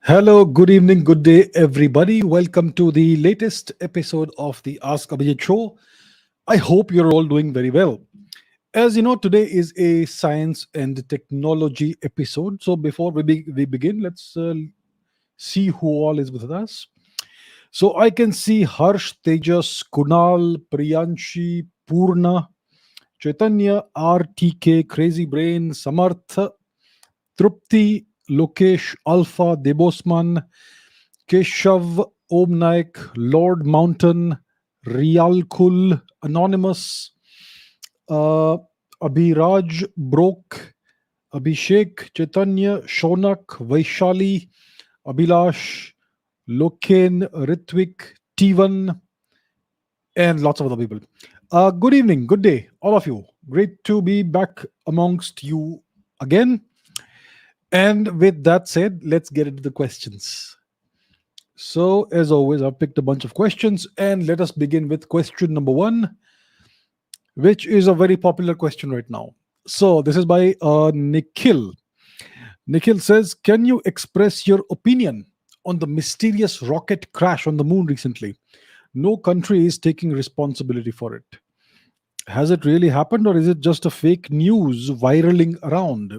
Hello, good evening, good day, everybody. Welcome to the latest episode of the Ask Abhijit show. I hope you're all doing very well. As you know, today is a science and technology episode. So before we begin, let's see who all is with us. So I can see Harsh, Tejas, Kunal, Priyanshi, Purna, Chaitanya, RTK, Crazy Brain, Samarth, Trupti, Lokesh, Alpha, Debosman, Keshav, Om Naik, Lord Mountain, Rialkul, Anonymous, uh, Abhiraj, Brok, Abhishek, Chaitanya, Shonak, Vaishali, Abhilash, Loken, Ritvik, Tivan, and lots of other people. Good evening, good day, all of you. Great to be back amongst you again. And with that said, let's get into the questions. So, as always, I've picked a bunch of questions, and let us begin with question number one, which is a very popular question right now. So, this is by Nikhil. Nikhil says, can you express your opinion on the mysterious rocket crash on the moon recently? No country is taking responsibility for it. Has it really happened, or is it just a fake news viraling around?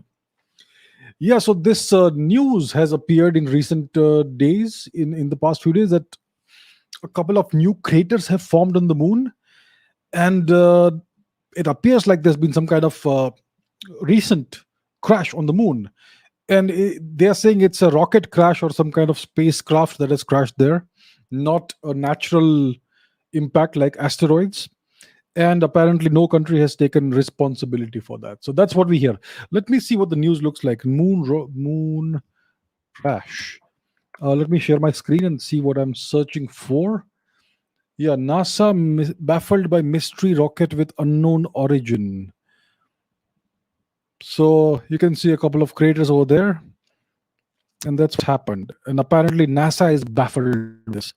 Yeah, so this news has appeared in recent days, in the past few days, that a couple of new craters have formed on the moon, and it appears like there's been some kind of recent crash on the moon. And they are saying it's a rocket crash or some kind of spacecraft that has crashed there, not a natural impact like asteroids. And apparently, no country has taken responsibility for that. So that's what we hear. Let me see what the news looks like. Moon crash. Let me share my screen and see what I'm searching for. Yeah, NASA baffled by mystery rocket with unknown origin. So you can see a couple of craters over there, and that's what happened. And apparently, NASA is baffled with this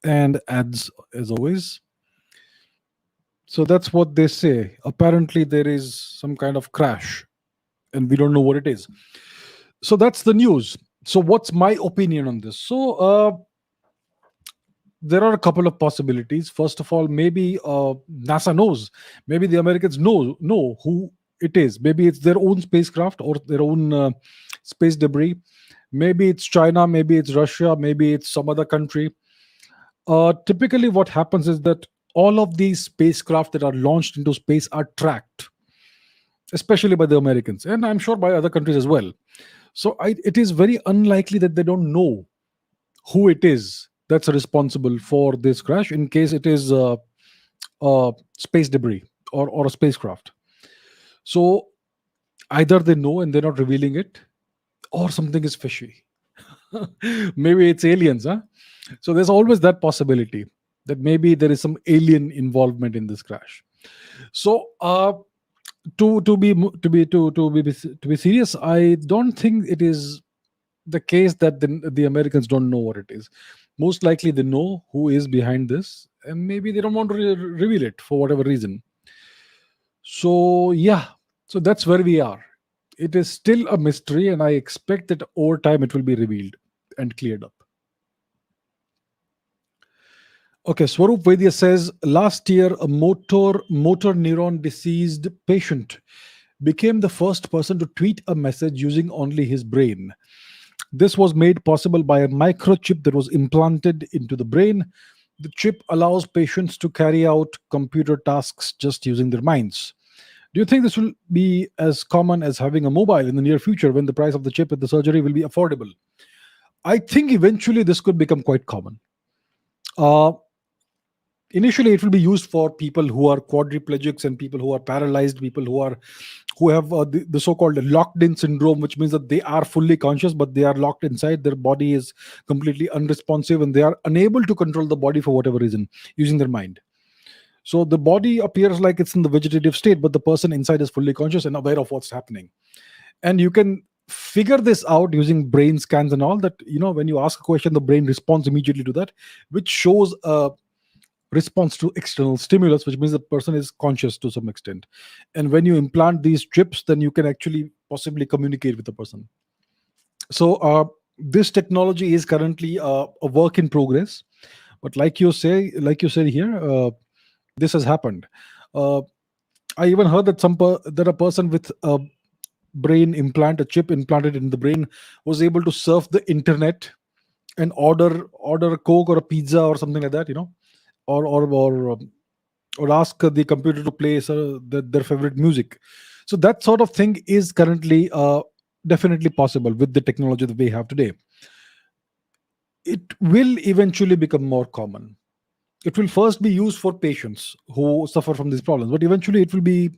and adds, as always. So that's what they say. Apparently, there is some kind of crash, and we don't know what it is. So that's the news. So, what's my opinion on this? So, there are a couple of possibilities. First of all, maybe NASA knows. Maybe the Americans know who it is. Maybe it's their own spacecraft or their own space debris. Maybe it's China. Maybe it's Russia. Maybe it's some other country. Typically, what happens is that all of these spacecraft that are launched into space are tracked, especially by the Americans, and I'm sure by other countries as well. So it is very unlikely that they don't know who it is that's responsible for this crash, in case it is space debris or a spacecraft. So either they know and they're not revealing it, or something is fishy. Maybe it's aliens, huh? So there's always that possibility that maybe there is some alien involvement in this crash. So to be serious, I don't think it is the case that the Americans don't know what it is. Most likely they know who is behind this, and maybe they don't want to reveal it for whatever reason. So yeah, so that's where we are. It is still a mystery, and I expect that over time it will be revealed and cleared up. Okay, Swarup Vaidya says last year a motor neuron diseased patient became the first person to tweet a message using only his brain. This was made possible by a microchip that was implanted into the brain. The chip allows patients to carry out computer tasks just using their minds. Do you think this will be as common as having a mobile in the near future, when the price of the chip and the surgery will be affordable? I think eventually this could become quite common. Uh, Initially, it will be used for people who are quadriplegics and people who are paralyzed, people who have the so-called locked-in syndrome, which means that they are fully conscious but they are locked inside. Their body is completely unresponsive and they are unable to control the body for whatever reason using their mind. So the body appears like it's in the vegetative state, but the person inside is fully conscious and aware of what's happening. And you can figure this out using brain scans and all that. When you ask a question, the brain responds immediately to that, which shows a response to external stimulus, which means the person is conscious to some extent. And when you implant these chips, then you can actually possibly communicate with the person. So This technology is currently a work in progress, but like you said here, this has happened. uh, I even heard that that a person with a brain implant, a chip implanted in the brain, was able to surf the internet and order a coke or a pizza or something like that, or ask the computer to play their favorite music. So that sort of thing is currently definitely possible with the technology that we have today. It will eventually become more common. It will first be used for patients who suffer from these problems, but eventually it will be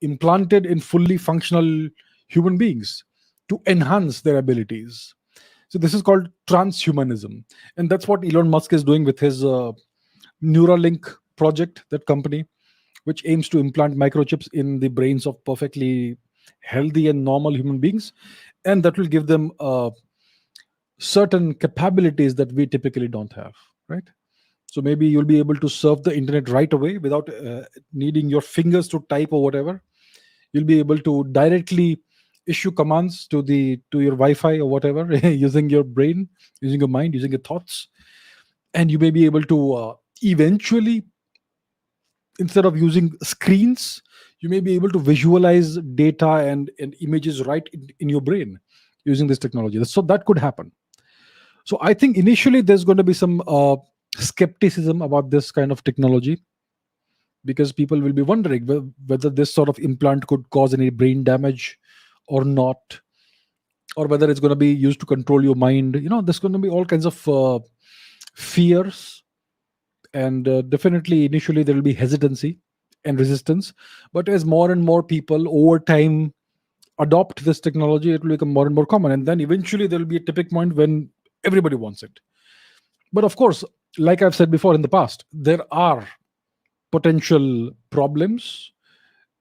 implanted in fully functional human beings to enhance their abilities. So this is called transhumanism, and that's what Elon Musk is doing with his Neuralink project, that company, which aims to implant microchips in the brains of perfectly healthy and normal human beings, and that will give them certain capabilities that we typically don't have, right? So maybe you'll be able to surf the internet right away without needing your fingers to type or whatever. You'll be able to directly issue commands to your Wi-Fi or whatever using your brain, using your mind, using your thoughts, and you may be able to eventually, instead of using screens, you may be able to visualize data and images right in your brain using this technology. So that could happen. So I think initially there's going to be some skepticism about this kind of technology, because people will be wondering whether this sort of implant could cause any brain damage or not, or whether it's going to be used to control your mind. There's going to be all kinds of fears, and definitely initially there will be hesitancy and resistance. But as more and more people over time adopt this technology, it will become more and more common, and then eventually there will be a tipping point when everybody wants it. But of course, like I've said before in the past, there are potential problems,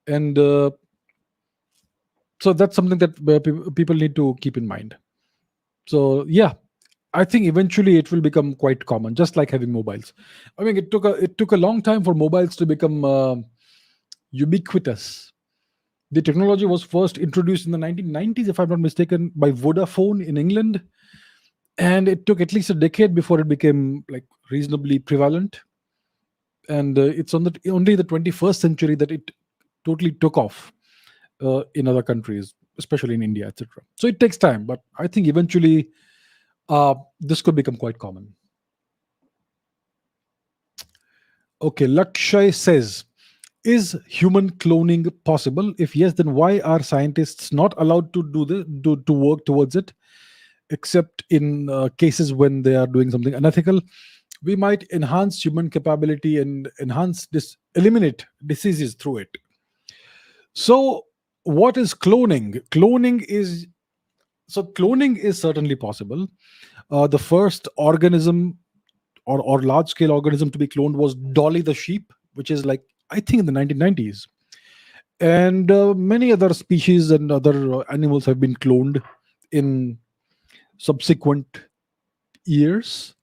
and so that's something that people need to keep in mind. So yeah, I think eventually it will become quite common, just like having mobiles. I mean, it took a long time for mobiles to become ubiquitous. The technology was first introduced in the 1990s, if I'm not mistaken, by Vodafone in England, and it took at least a decade before it became like reasonably prevalent. And it's only the 21st century that it totally took off in other countries, especially in India, etc. So it takes time, but I think eventually this could become quite common. Okay, Lakshay says, is human cloning possible? If yes, then why are scientists not allowed to to work towards it, except in cases when they are doing something unethical? We might enhance human capability and eliminate diseases through it. So, what is cloning? Cloning is certainly possible. The first organism, or large scale organism to be cloned, was Dolly the sheep, which is like, I think, in the 1990s. And many other species and other animals have been cloned in subsequent years.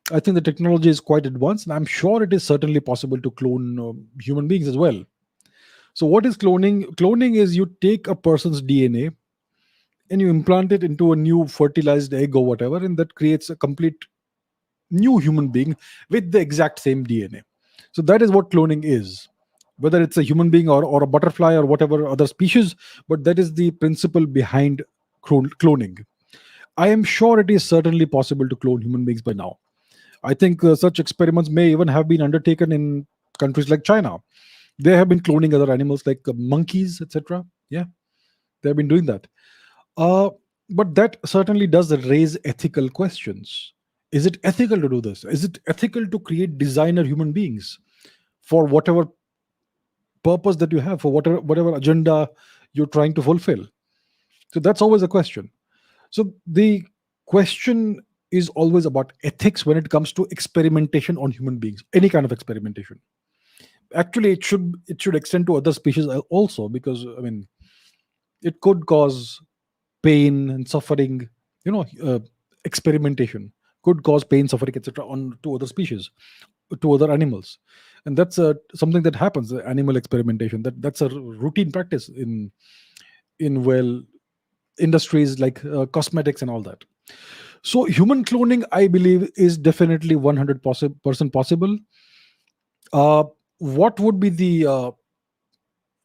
I think the technology is quite advanced, and I'm sure it is certainly possible to clone human beings as well. So, what is cloning? Cloning is you take a person's DNA and you implant it into a new fertilized egg or whatever, and that creates a complete new human being with the exact same DNA. So, that is what cloning is. Whether it's a human being or a butterfly or whatever other species, but that is the principle behind cloning. I am sure it is certainly possible to clone human beings by now. I think such experiments may even have been undertaken in countries like China. They have been cloning other animals like monkeys, etc. Yeah, they have been doing that. Uh, but that certainly does raise ethical questions. Is it ethical to do this? Is it ethical to create designer human beings for whatever purpose that you have, for whatever agenda you're trying to fulfill? So that's always a question. So the question is always about ethics when it comes to experimentation on human beings, any kind of experimentation. Actually, it should extend to other species also, because I mean, it could cause pain and suffering. Experimentation could cause pain, suffering, etc. on to other species, to other animals, and that's something that happens. Animal experimentation, that's a routine practice in well industries like cosmetics and all that. So human cloning, I believe, is definitely 100% possible. Uh, what would be the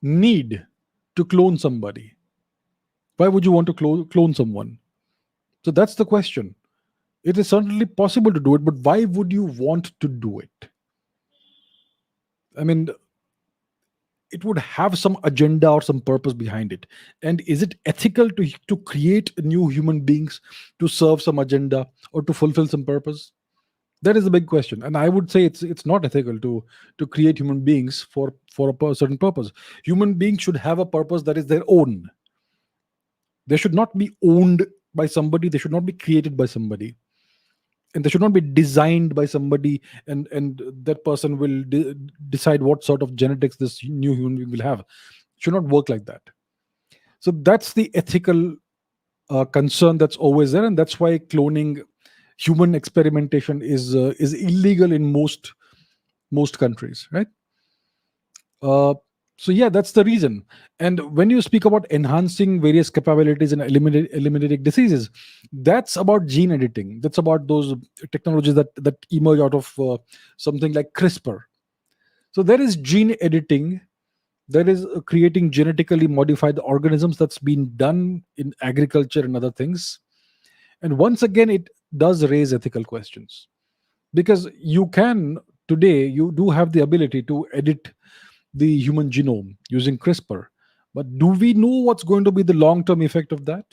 need to clone somebody? Why would you want to clone someone? So that's the question. It is certainly possible to do it, but why would you want to do it? I mean, it would have some agenda or some purpose behind it. And is it ethical to create new human beings to serve some agenda or to fulfill some purpose? That is a big question, and I would say it's not ethical to create human beings for certain purpose. Human beings should have a purpose that is their own. They should not be owned by somebody. They should not be created by somebody, and they should not be designed by somebody. And that person will decide what sort of genetics this new human being will have. It should not work like that. So that's the ethical concern that's always there, and that's why cloning, human experimentation is illegal in most countries, right? Uh, so yeah, that's the reason. And when you speak about enhancing various capabilities and eliminating diseases, that's about gene editing. That's about those technologies that emerge out of something like CRISPR. So there is gene editing. There is creating genetically modified organisms that's been done in agriculture and other things. And once again, it does raise ethical questions, because you can today you do have the ability to edit the human genome using CRISPR. But do we know what's going to be the long term effect of that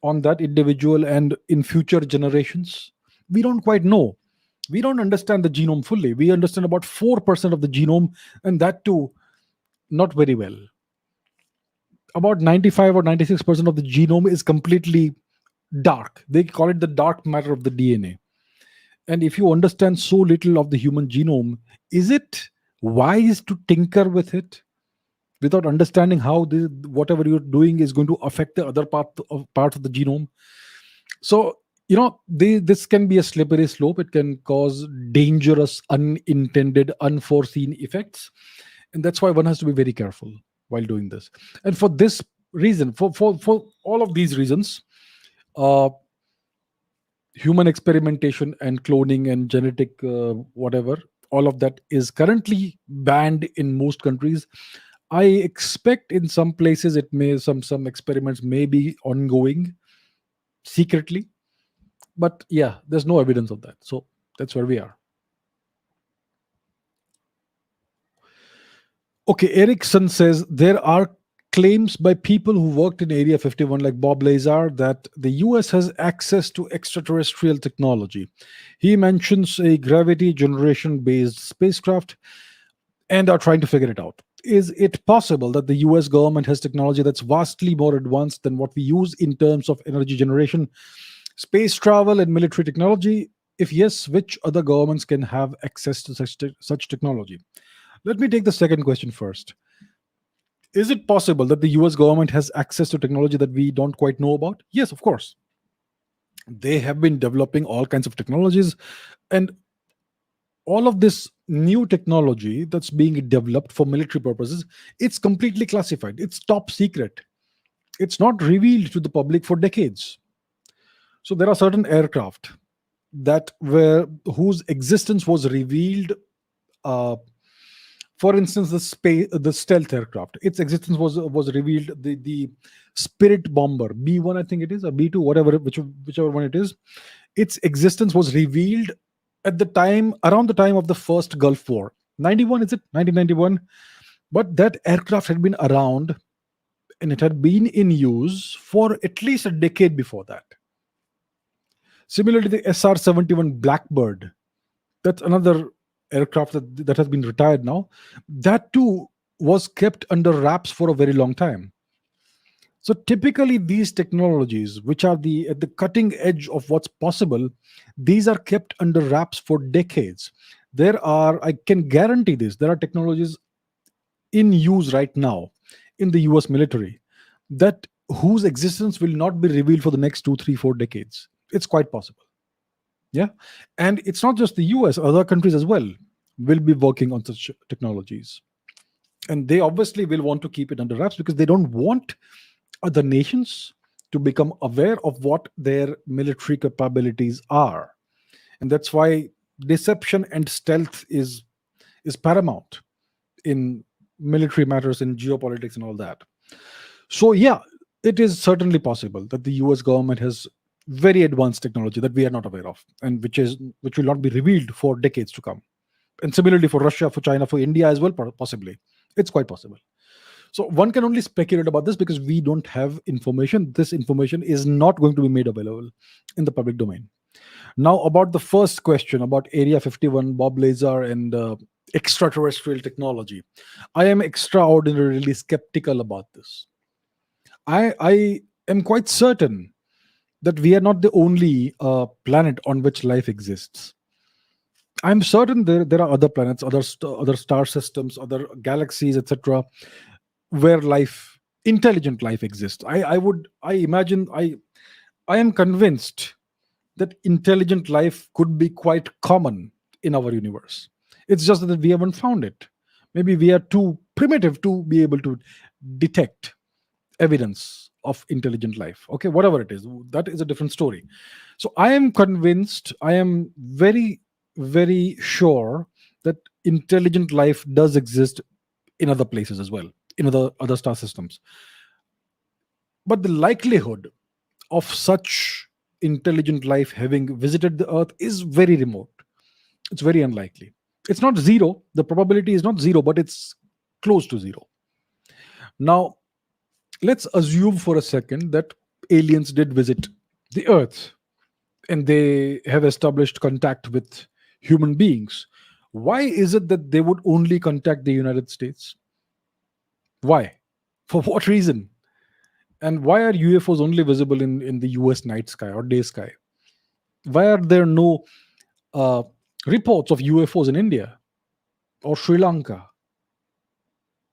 on that individual and in future generations? We don't quite know. We don't understand the genome fully. We understand about 4% of the genome, and that too, not very well. About 95 or 96% of the genome is completely dark. They call it the dark matter of the DNA. And if you understand so little of the human genome, is it wise to tinker with it without understanding how whatever you're doing is going to affect the other part of the genome? So this can be a slippery slope. It can cause dangerous, unintended, unforeseen effects, and that's why one has to be very careful while doing this. And for this reason, for all of these reasons, uh, human experimentation and cloning and genetic whatever, all of that is currently banned in most countries. I expect in some places it may some experiments may be ongoing secretly, but yeah, there's no evidence of that. So that's where we are. Okay, Erickson says there are claims by people who worked in Area 51, like Bob Lazar, that the US has access to extraterrestrial technology. He mentions a gravity generation based spacecraft and are trying to figure it out. Is it possible that the US government has technology that's vastly more advanced than what we use in terms of energy generation, space travel, and military technology? If yes, which other governments can have access to such technology? Let me take the second question first. Is it possible that the US government has access to technology that we don't quite know about? Yes, of course. They have been developing all kinds of technologies, and all of this new technology that's being developed for military purposes, it's completely classified. It's top secret. It's not revealed to the public for decades. So there are certain aircraft that were whose existence was revealed. For instance, the stealth aircraft, its existence was revealed. The Spirit bomber B1, I think it is, or B2, whichever one it is. Its existence was revealed at the time, around the time of the first Gulf War. 91, is it 1991? But that aircraft had been around, and it had been in use for at least a decade before that. Similarly, the SR-71 Blackbird, that's another aircraft that has been retired now. That too was kept under wraps for a very long time. So typically, these technologies, which are at the cutting edge of what's possible, these are kept under wraps for decades. I can guarantee this, there are technologies in use right now in the US military that whose existence will not be revealed for the next 2, 3, 4 decades. It's quite possible. Yeah. And it's not just the US, other countries as well will be working on such technologies. And they obviously will want to keep it under wraps because they don't want other nations to become aware of what their military capabilities are. And that's why deception and stealth is paramount in military matters, in geopolitics and all that. So yeah, it is certainly possible that the US government has very advanced technology that we are not aware of, and which will not be revealed for decades to come. And similarly for Russia, for China, for India as well, possibly. It's quite possible. So one can only speculate about this because we don't have information. This information is not going to be made available in the public domain. Now, about the first question about Area 51, Bob Lazar, and extraterrestrial technology, I am extraordinarily skeptical about this. I am quite certain that we are not the only planet on which life exists. I'm certain there are other planets, other star systems, other galaxies, etc., where intelligent life exists. I am convinced that intelligent life could be quite common in our universe. It's just that we haven't found it. Maybe we are too primitive to be able to detect evidence of intelligent life. Okay, whatever it is, that is a different story. So I am convinced, I am very, very sure that intelligent life does exist in other places as well, in other star systems. But the likelihood of such intelligent life having visited the earth is very remote. It's very unlikely. It's not zero. The probability is not zero, but it's close to zero. Now, let's assume for a second that aliens did visit the earth and they have established contact with human beings. Why is it that they would only contact the United States? Why? For what reason? And why are UFOs only visible in the US night sky or day sky? Why are there no reports of UFOs in India or Sri Lanka?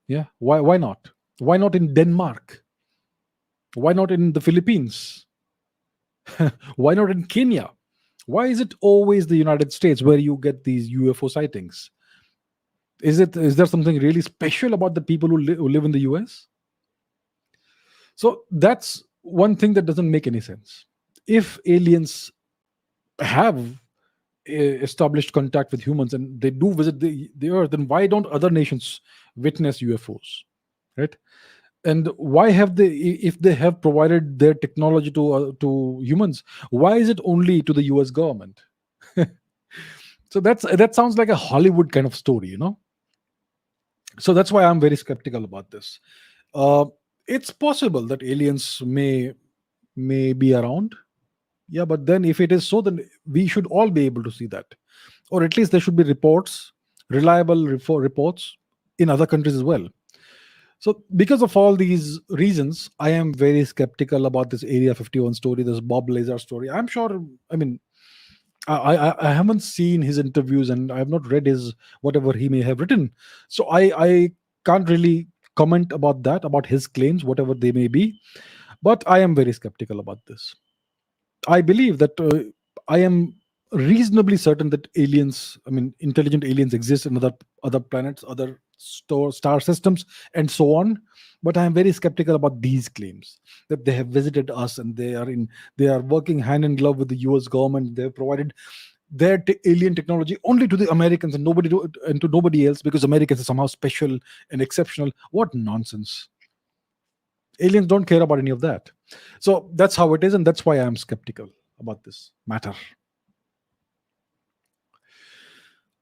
Yeah, why not? Why not in Denmark? Why not in the Philippines? Why not in Kenya? Why is it always the United States where you get these UFO sightings? Is there something really special about the people who live in the US? So that's one thing that doesn't make any sense. If aliens have established contact with humans and they do visit the earth, then why don't other nations witness UFOs, right? And why have they, if they have provided their technology to humans, why is it only to the US government? So that sounds like a Hollywood kind of story, so that's why I'm very skeptical about this. It's possible that aliens may be around. Yeah, but then if it is so, then we should all be able to see that, or at least there should be reports, reliable reports in other countries as well. So because of all these reasons, I am very skeptical about this Area 51 story, this Bob Lazar story. I'm sure, I mean, I haven't seen his interviews and I have not read his whatever he may have written. So I can't really comment about that, about his claims, whatever they may be. But I am very skeptical about this. I believe that I am reasonably certain that aliens, I mean, intelligent aliens exist in other planets, other star systems, and so on. But I am very skeptical about these claims that they have visited us and they are working hand in glove with the US government. They have provided their alien technology only to the Americans and to nobody else, because Americans are somehow special and exceptional. What nonsense! Aliens don't care about any of that. So that's how it is, and that's why I am skeptical about this matter.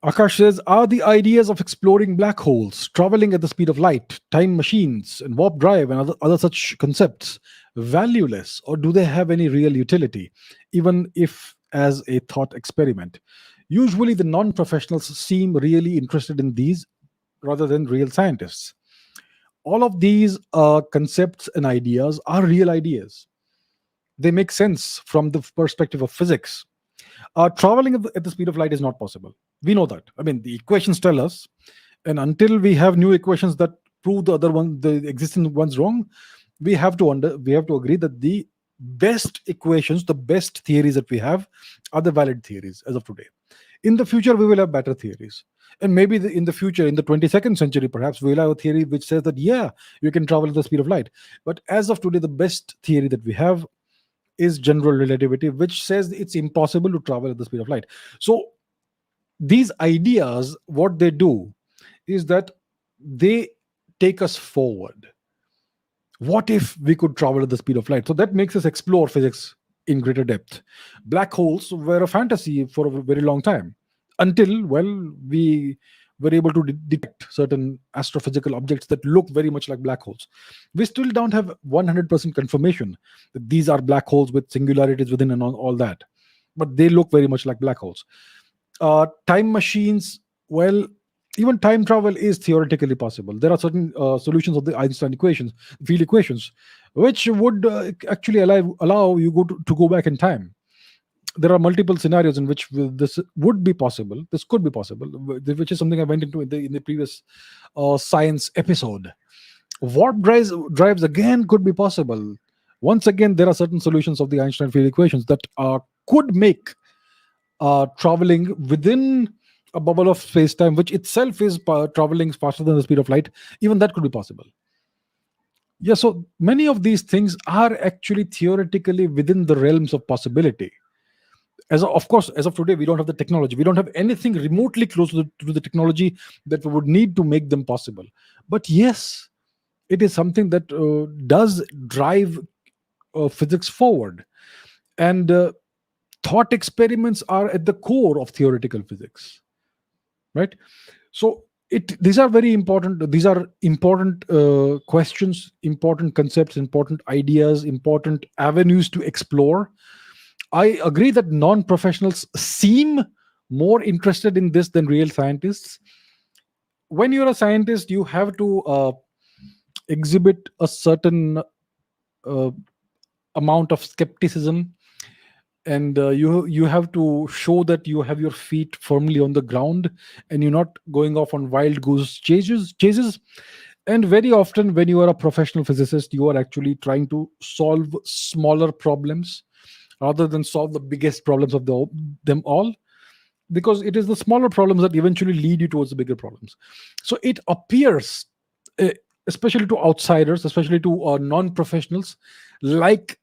Akash says, are the ideas of exploring black holes, traveling at the speed of light, time machines, and warp drive and other such concepts valueless, or do they have any real utility, even if as a thought experiment? Usually the non-professionals seem really interested in these rather than real scientists. All of these concepts and ideas are real ideas. They make sense from the perspective of physics. Traveling at the speed of light is not possible. We know that. I mean, the equations tell us, and until we have new equations that prove the existing ones wrong, we have to agree that the best equations, the best theories that we have, are the valid theories as of today. In the future, we will have better theories. And maybe in the future, in the 22nd century, perhaps we'll have a theory which says that, yeah, you can travel at the speed of light. But as of today, the best theory that we have is general relativity, which says it's impossible to travel at the speed of light. So these ideas, what they do is that they take us forward. What if we could travel at the speed of light? So that makes us explore physics in greater depth. Black holes were a fantasy for a very long time until, well, we were able to detect certain astrophysical objects that look very much like black holes. We still don't have 100% confirmation that these are black holes with singularities within and all that, but they look very much like black holes. Time machines, well, even time travel is theoretically possible. There are certain solutions of the Einstein equations, field equations, which would actually allow you to go back in time. There are multiple scenarios in which this would be possible. This could be possible, which is something I went into in the previous science episode. Warp drives again could be possible. Once again, there are certain solutions of the Einstein field equations that could make traveling within a bubble of space-time, which itself is traveling faster than the speed of light, even that could be possible. Yeah, so many of these things are actually theoretically within the realms of possibility. Of course, as of today, we don't have the technology. We don't have anything remotely close to the technology that we would need to make them possible. But yes, it is something that does drive physics forward. And thought experiments are at the core of theoretical physics, right? So these are very important. These are important questions, important concepts, important ideas, important avenues to explore. I agree that non-professionals seem more interested in this than real scientists. When you're a scientist, you have to exhibit a certain uh, amount of skepticism, and you have to show that you have your feet firmly on the ground and you're not going off on wild goose chases. And very often, when you are a professional physicist, you are actually trying to solve smaller problems rather than solve the biggest problems of them all, because it is the smaller problems that eventually lead you towards the bigger problems. So it appears, uh, especially to outsiders, especially to non-professionals, like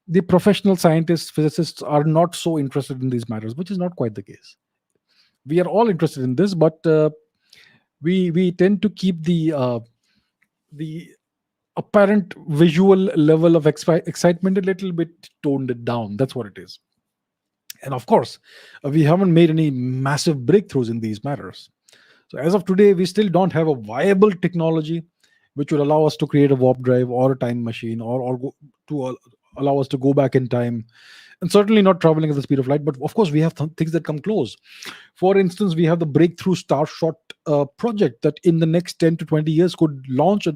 the professional scientists, physicists are not so interested in these matters, which is not quite the case. We are all interested in this, but we tend to keep the apparent visual level of excitement a little bit toned down. That's what it is. And of course, we haven't made any massive breakthroughs in these matters. So as of today, we still don't have a viable technology which would allow us to create a warp drive or a time machine, or allow us to go back in time, and certainly not traveling at the speed of light. But of course, we have things that come close. For instance, we have the breakthrough Starshot project that in the next 10 to 20 years could launch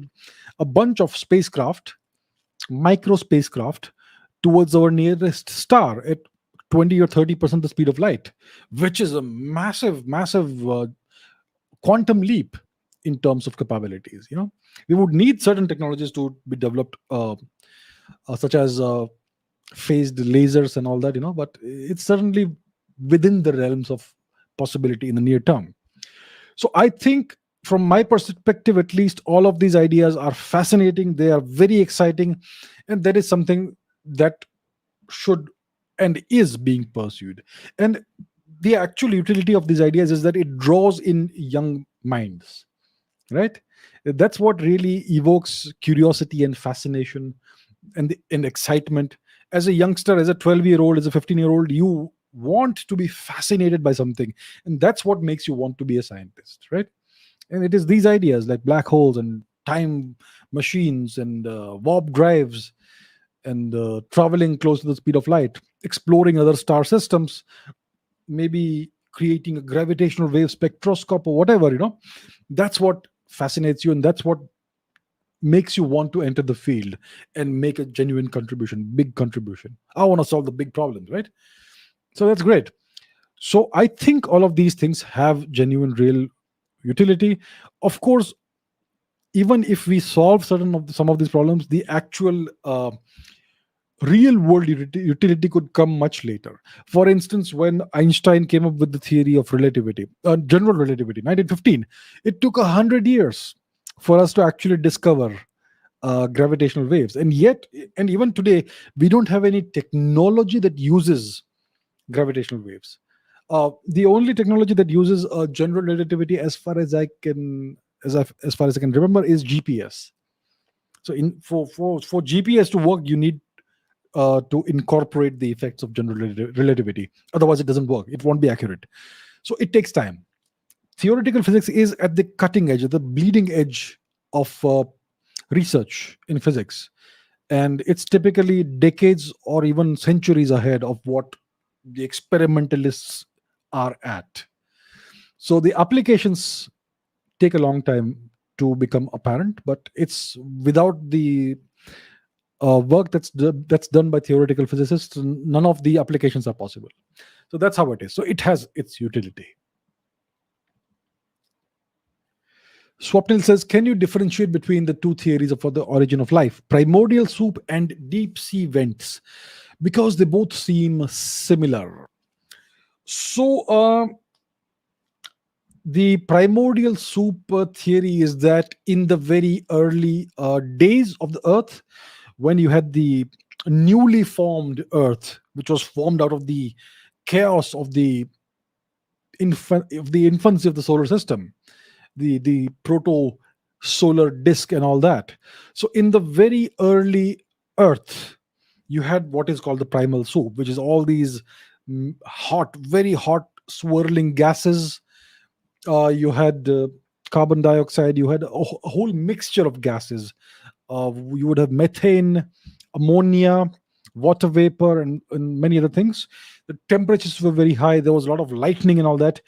a bunch of spacecraft, micro spacecraft, towards our nearest star at 20 or 30% the speed of light, which is a massive quantum leap in terms of capabilities. We would need certain technologies to be developed, such as phased lasers and all that, but it's certainly within the realms of possibility in the near term. So I think, from my perspective at least, all of these ideas are fascinating. They are very exciting, and that is something that should and is being pursued. And the actual utility of these ideas is that it draws in young minds, right? That's what really evokes curiosity and fascination and excitement. As a youngster, as a 12-year-old, as a 15-year-old, you want to be fascinated by something, and that's what makes you want to be a scientist, right? And it is these ideas like black holes and time machines and warp drives and traveling close to the speed of light, exploring other star systems, maybe creating a gravitational wave spectroscope or whatever. That's what fascinates you, and that's what makes you want to enter the field and make a genuine contribution, big contribution. I want to solve the big problems, right? So that's great. So I think all of these things have genuine, real utility. Of course, even if we solve some of these problems, the actual Real world utility could come much later. For instance, when Einstein came up with the theory of relativity, general relativity, 1915, it took 100 years for us to actually discover gravitational waves. And yet, and even today, we don't have any technology that uses gravitational waves. The only technology that uses general relativity, as far as I can, as far as I can remember, is GPS. So, for GPS to work, you need to incorporate the effects of general relativity. Otherwise, it doesn't work. It won't be accurate. So it takes time. Theoretical physics is at the cutting edge, at the bleeding edge of research in physics. And it's typically decades or even centuries ahead of what the experimentalists are at. So the applications take a long time to become apparent, but it's without the work that's done by theoretical physicists, none of the applications are possible. So that's how it is. So it has its utility. Swapnil says, can you differentiate between the two theories for the origin of life, primordial soup and deep sea vents? Because they both seem similar. So, the primordial soup theory is that in the very early days of the earth, when you had the newly formed earth, which was formed out of the chaos of the infancy of the solar system, the proto solar disk and all that. So in the very early earth, you had what is called the primal soup, which is all these hot, very hot swirling gases. You had carbon dioxide, you had a whole mixture of gases. You would have methane, ammonia, water vapor, and many other things. The temperatures were very high. There was a lot of lightning and all that.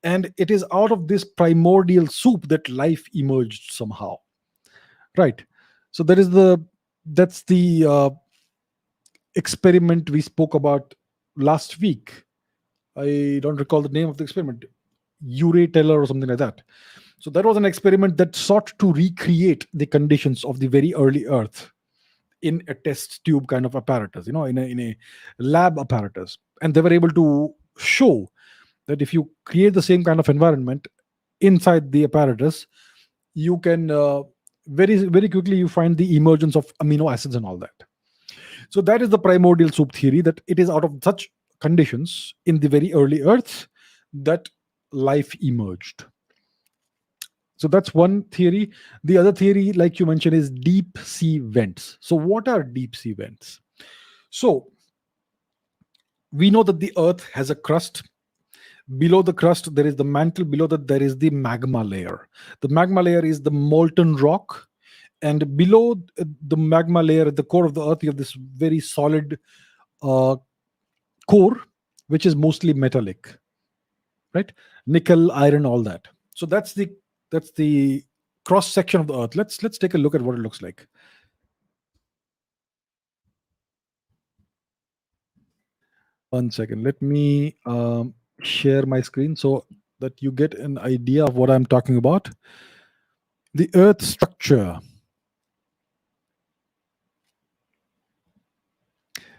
And it is out of this primordial soup that life emerged somehow. Right. So that's the experiment we spoke about last week. I don't recall the name of the experiment, Urateller or something like that. So that was an experiment that sought to recreate the conditions of the very early Earth in a test tube kind of apparatus, in a lab apparatus. And they were able to show that if you create the same kind of environment inside the apparatus, you can very, very quickly you find the emergence of amino acids and all that. So that is the primordial soup theory, that it is out of such conditions in the very early Earth that life emerged. So that's one theory. The other theory, like you mentioned, is deep sea vents. So what are deep sea vents? So we know that the Earth has a crust. Below the crust, there is the mantle. Below that, there is the magma layer. The magma layer is the molten rock. And below the magma layer, at the core of the Earth, you have this very solid uh, core, which is mostly metallic, right? Nickel, iron, all that. So that's the cross section of the Earth. Let's take a look at what it looks like. One second. Let me share my screen so that you get an idea of what I'm talking about. The Earth structure.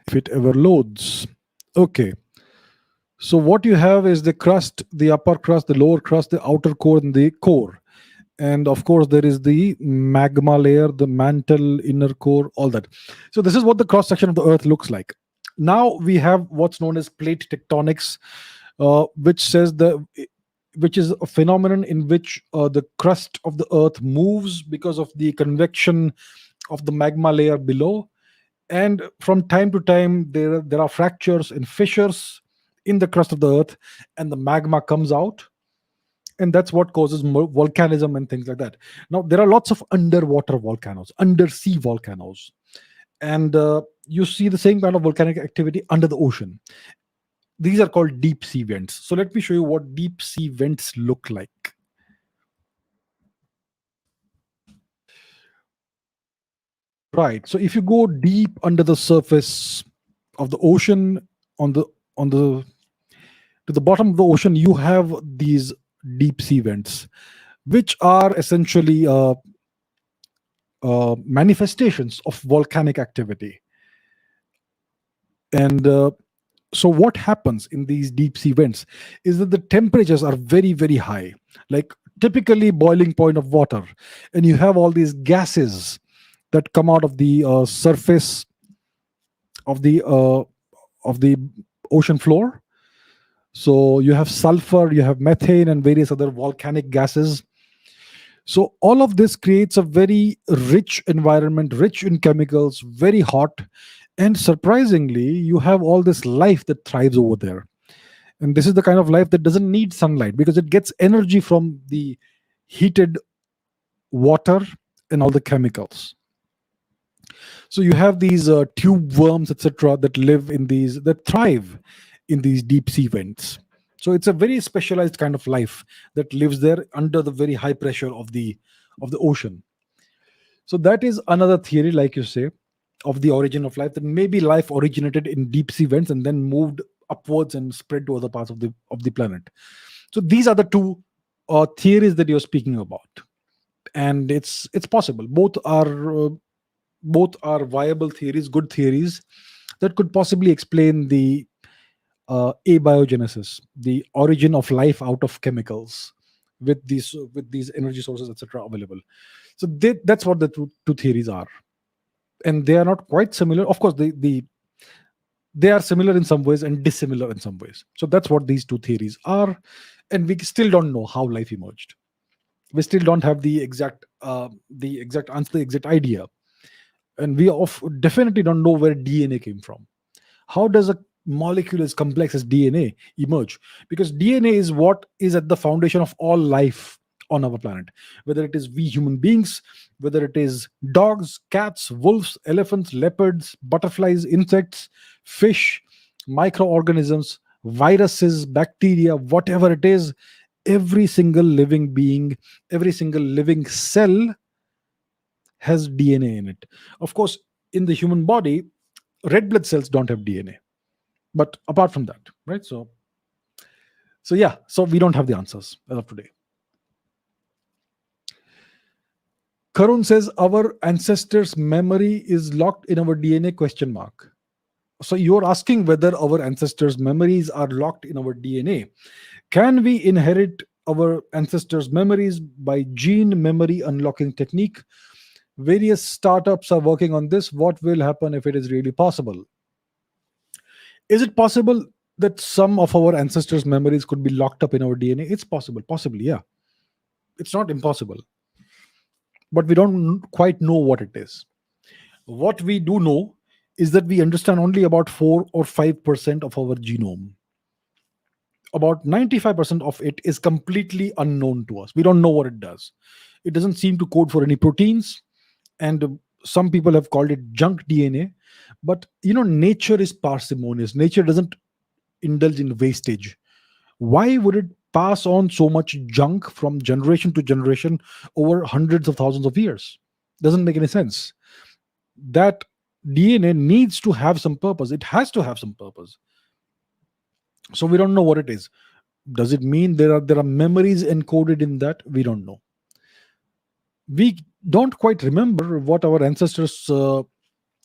If it ever loads. Okay. So what you have is the crust, the upper crust, the lower crust, the outer core, and the core. And of course, there is the magma layer, the mantle, inner core, all that. So this is what the cross section of the Earth looks like. Now we have what's known as plate tectonics, which is a phenomenon in which the crust of the Earth moves because of the convection of the magma layer below. And from time to time, there are fractures and fissures in the crust of the Earth, and the magma comes out, and that's what causes volcanism and things like that. Now there are lots of underwater volcanoes, undersea volcanoes, and you see the same kind of volcanic activity under the ocean. These are called deep sea vents. So let me show you what deep sea vents look like. Right. So if you go deep under the surface of the ocean, on the to the bottom of the ocean, you have these deep sea vents, which are essentially manifestations of volcanic activity. And so what happens in these deep sea vents is that the temperatures are very, very high, like typically boiling point of water, and you have all these gases that come out of the surface of the ocean floor. So you have sulfur, you have methane, and various other volcanic gases. So all of this creates a very rich environment, rich in chemicals, very hot, and surprisingly, you have all this life that thrives over there. And this is the kind of life that doesn't need sunlight because it gets energy from the heated water and all the chemicals. So you have these tube worms, etc., that live in these, that thrive in these deep sea vents. So it's a very specialized kind of life that lives there under the very high pressure of the ocean. So that is another theory, like you say, of the origin of life. That maybe life originated in deep sea vents and then moved upwards and spread to other parts of the planet. So these are the two theories that you're speaking about, and it's possible. Both are viable theories, good theories that could possibly explain the abiogenesis, the origin of life out of chemicals, with these energy sources, etc., available. So that's what the two theories are, and they are not quite similar. Of course, they are similar in some ways and dissimilar in some ways. So that's what these two theories are, and we still don't know how life emerged. We still don't have the exact answer, the exact idea, and definitely don't know where DNA came from. How does a molecule as complex as DNA emerge? Because DNA is what is at the foundation of all life on our planet, whether it is we human beings, whether it is dogs, cats, wolves, elephants, leopards, butterflies, insects, fish, microorganisms, viruses, bacteria, whatever it is. Every single living being, every single living cell has DNA in it. Of course, in the human body, red blood cells don't have DNA. But apart from that, right? So yeah, so we don't have the answers as of today. Karun says our ancestors' memory is locked in our DNA question mark. So you're asking whether our ancestors' memories are locked in our DNA. Can we inherit our ancestors' memories by gene memory unlocking technique? Various startups are working on this. What will happen if it is really possible? Is it possible that some of our ancestors' memories could be locked up in our DNA? It's possible, possibly, yeah. It's not impossible, but we don't quite know what it is. What we do know is that we understand only about 4 or 5% of our genome. About 95% of it is completely unknown to us. We don't know what it does. It doesn't seem to code for any proteins, and some people have called it junk DNA. But nature is parsimonious. Nature doesn't indulge in wastage. Why would it pass on so much junk from generation to generation over hundreds of thousands of years? Doesn't make any sense. That DNA needs to have some purpose. It has to have some purpose. So we don't know what it is. Does it mean there are memories encoded in that? We don't know. We don't quite remember what our ancestors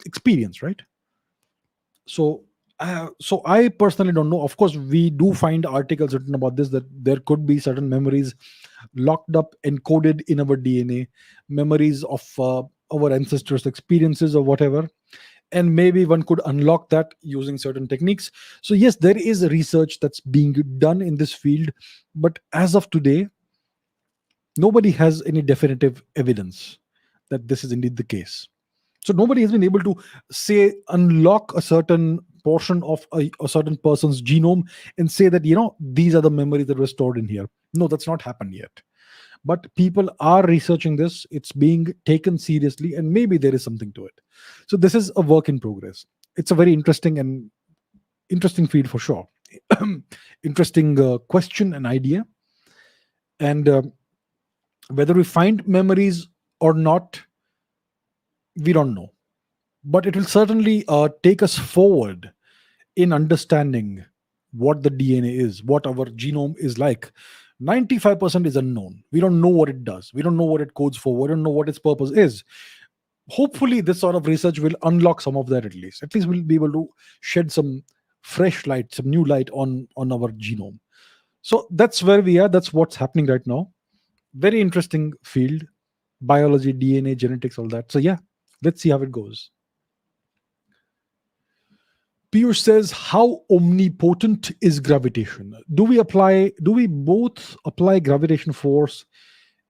experienced, right? So I personally don't know. Of course, we do find articles written about this, that there could be certain memories locked up, encoded in our DNA, memories of our ancestors' experiences or whatever. And maybe one could unlock that using certain techniques. So yes, there is research that's being done in this field, but as of today, nobody has any definitive evidence that this is indeed the case. So nobody has been able to say unlock a certain portion of a certain person's genome and say that these are the memories that were stored in here. No, that's not happened yet. But people are researching this. It's being taken seriously, and maybe there is something to it. So this is a work in progress. It's a very interesting field for sure. Interesting question and idea. And whether we find memories or not, we don't know. But it will certainly take us forward in understanding what the DNA is, what our genome is like. 95% is unknown. We don't know what it does. We don't know what it codes for. We don't know what its purpose is. Hopefully this sort of research will unlock some of that. At least we'll be able to shed some fresh light, some new light on our genome. So that's where we are. That's what's happening right now. Very interesting field: biology, DNA, genetics, all that. So yeah, let's see how it goes. Piyush says, how omnipotent is gravitation? Do we both apply gravitation force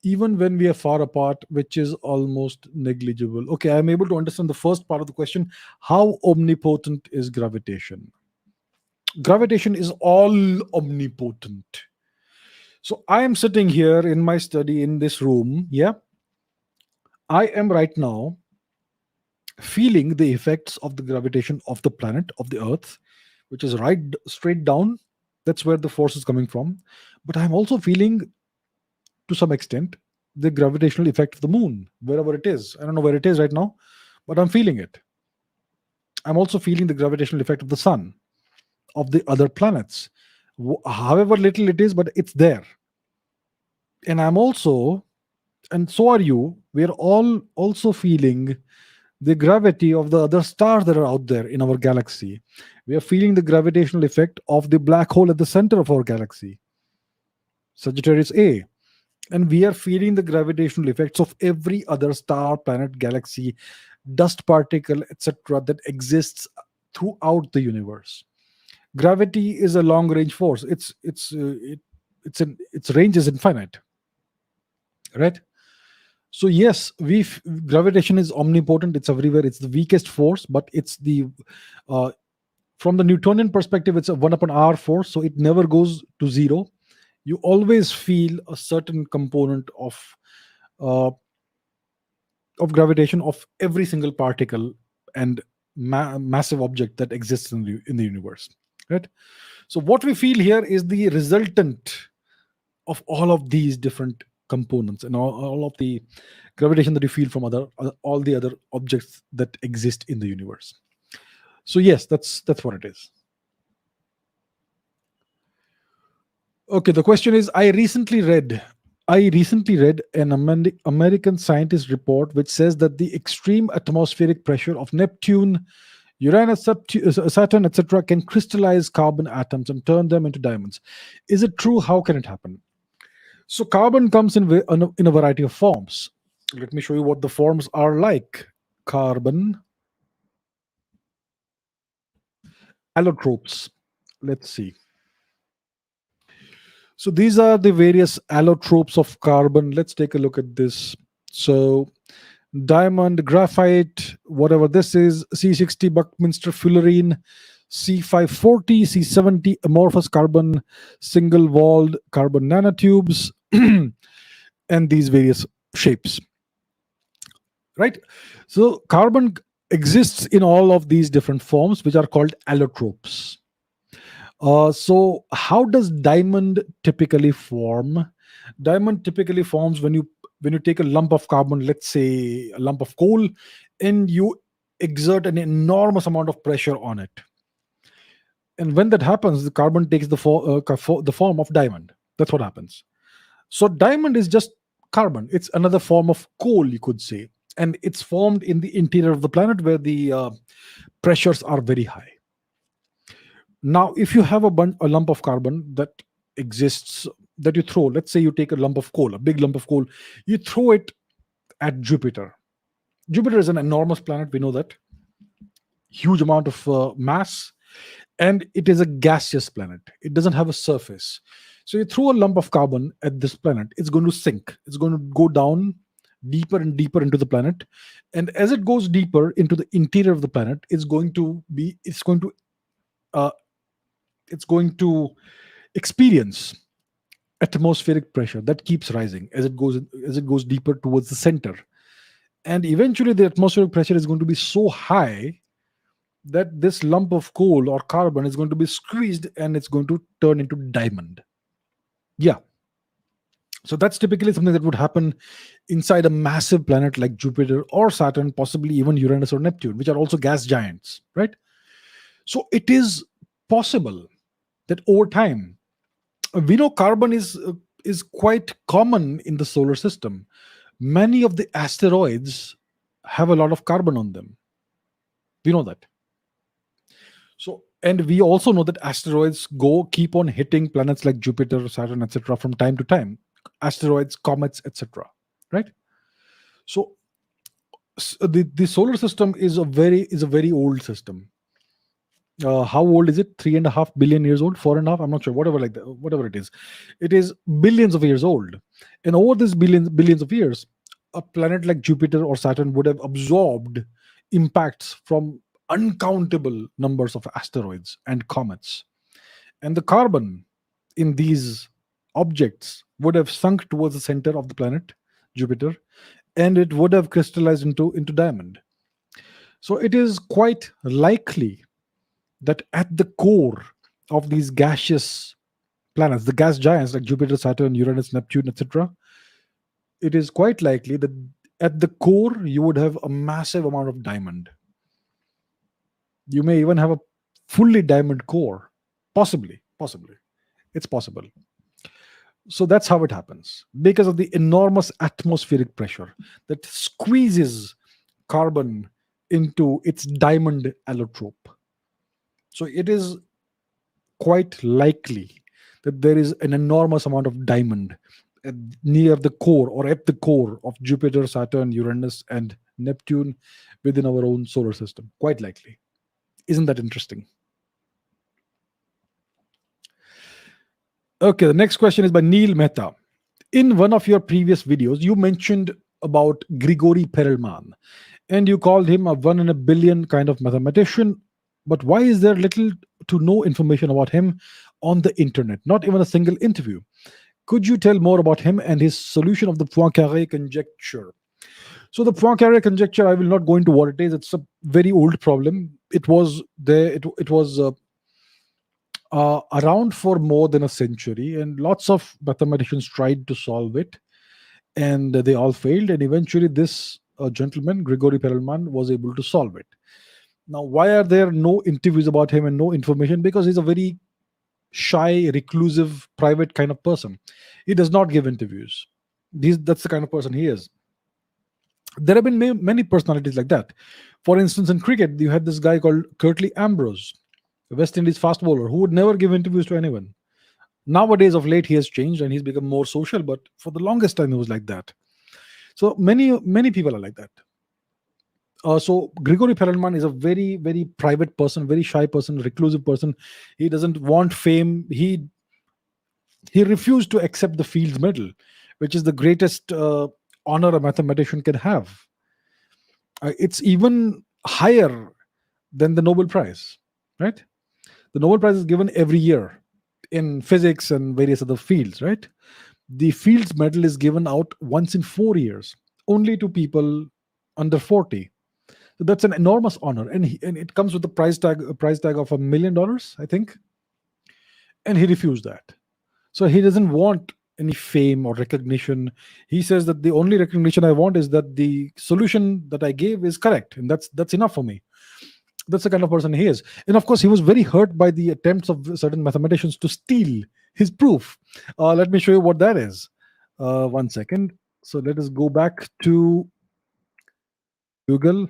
even when we are far apart, which is almost negligible? Okay, I'm able to understand the first part of the question. How omnipotent is gravitation? Gravitation is all omnipotent. So I am sitting here in my study in this room. Yeah, I am right now feeling the effects of the gravitation of the planet, of the earth, which is right straight down. That's where the force is coming from. But I'm also feeling, to some extent, the gravitational effect of the moon, wherever it is. I don't know where it is right now, but I'm feeling it. I'm also feeling the gravitational effect of the sun, of the other planets. However little it is, but it's there. And I'm also, and so are you, we're all also feeling the gravity of the other stars that are out there in our galaxy. We are feeling the gravitational effect of the black hole at the center of our galaxy, Sagittarius A. And we are feeling the gravitational effects of every other star, planet, galaxy, dust particle, etc., that exists throughout the universe. Gravity is a long range force. Its range is infinite, right? So yes, gravitation is omnipotent. It's everywhere. It's the weakest force, but it's the uh, from the Newtonian perspective, it's a 1/r force, so it never goes to zero. You always feel a certain component uh, of gravitation of every single particle and massive object that exists in the universe, right? So what we feel here is the resultant of all of these different components and all of the gravitation that you feel from all the other objects that exist in the universe. So yes, that's what it is. Okay, the question is, I recently read an American scientist report which says that the extreme atmospheric pressure of Neptune, Uranus, Saturn, etc., can crystallize carbon atoms and turn them into diamonds. Is it true? How can it happen? So carbon comes in a variety of forms. Let me show you what the forms are like. Carbon allotropes. Let's see. So these are the various allotropes of carbon. Let's take a look at this. So diamond, graphite, whatever this is, C60 Buckminster fullerene, C540, C70 amorphous carbon, single walled carbon nanotubes, and these various shapes, right? So carbon exists in all of these different forms, which are called allotropes. So how does diamond typically form? Diamond typically forms when you take a lump of carbon, let's say a lump of coal, and you exert an enormous amount of pressure on it. And when that happens, the carbon takes the form of diamond. That's what happens. So diamond is just carbon. It's another form of coal, you could say, and it's formed in the interior of the planet where the pressures are very high. Now, if you have a lump of carbon that exists, that you throw, let's say you take a lump of coal, a big lump of coal, you throw it at Jupiter. Jupiter is an enormous planet, we know that. Huge amount of mass, and it is a gaseous planet. It doesn't have a surface. So you throw a lump of carbon at this planet, it's going to sink. It's going to go down deeper and deeper into the planet. And as it goes deeper into the interior of the planet, uh, it's going to experience atmospheric pressure that keeps rising as it goes deeper towards the center, and eventually the atmospheric pressure is going to be so high that this lump of coal or carbon is going to be squeezed and it's going to turn into diamond. Yeah, so that's typically something that would happen inside a massive planet like Jupiter or Saturn, possibly even Uranus or Neptune, which are also gas giants, right? So it is possible that over time, we know carbon is quite common in the solar system. Many of the asteroids have a lot of carbon on them. We know that. So, and we also know that asteroids keep on hitting planets like Jupiter, Saturn, etc. from time to time. Asteroids, comets, etc. Right? So, the solar system is a very old system. How old is it? 3.5 billion years old, 4.5. I'm not sure. Whatever, like that, whatever it is billions of years old. And over this billions of years, a planet like Jupiter or Saturn would have absorbed impacts from uncountable numbers of asteroids and comets. And the carbon in these objects would have sunk towards the center of the planet, Jupiter, and it would have crystallized into diamond. So it is quite likely that at the core of these gaseous planets, the gas giants like Jupiter, Saturn, Uranus, Neptune, etc., it is quite likely that at the core you would have a massive amount of diamond. You may even have a fully diamond core. Possibly. It's possible. So that's how it happens. Because of the enormous atmospheric pressure that squeezes carbon into its diamond allotrope. So it is quite likely that there is an enormous amount of diamond near the core or at the core of Jupiter, Saturn, Uranus, and Neptune within our own solar system. Quite likely. Isn't that interesting? Okay, the next question is by Neil Mehta. In one of your previous videos, you mentioned about Grigori Perelman, and you called him a 1 in a billion kind of mathematician. But why is there little to no information about him on the internet? Not even a single interview. Could you tell more about him and his solution of the Poincaré conjecture? So the Poincaré conjecture, I will not go into what it is. It's a very old problem. It was there. It was around for more than a century, and lots of mathematicians tried to solve it, and they all failed. And eventually, this gentleman, Grigori Perelman, was able to solve it. Now, why are there no interviews about him and no information? Because he's a very shy, reclusive, private kind of person. He does not give interviews. That's the kind of person he is. There have been many personalities like that. For instance, in cricket, you had this guy called Curtly Ambrose, a West Indies fast bowler, who would never give interviews to anyone. Nowadays, of late, he has changed and he's become more social, but for the longest time, he was like that. So many people are like that. So Grigori Perelman is a very, very private person, very shy person, reclusive person. He doesn't want fame. He refused to accept the Fields Medal, which is the greatest honor a mathematician can have. It's even higher than the Nobel Prize, right? The Nobel Prize is given every year in physics and various other fields, right? The Fields Medal is given out once in 4 years, only to people under 40. So that's an enormous honor, and it comes with a price tag of $1 million, I think. And he refused that. So he doesn't want any fame or recognition. He says that the only recognition I want is that the solution that I gave is correct, and that's enough for me. That's the kind of person he is. And of course, he was very hurt by the attempts of certain mathematicians to steal his proof. Let me show you what that is. 1 second. So let us go back to Google.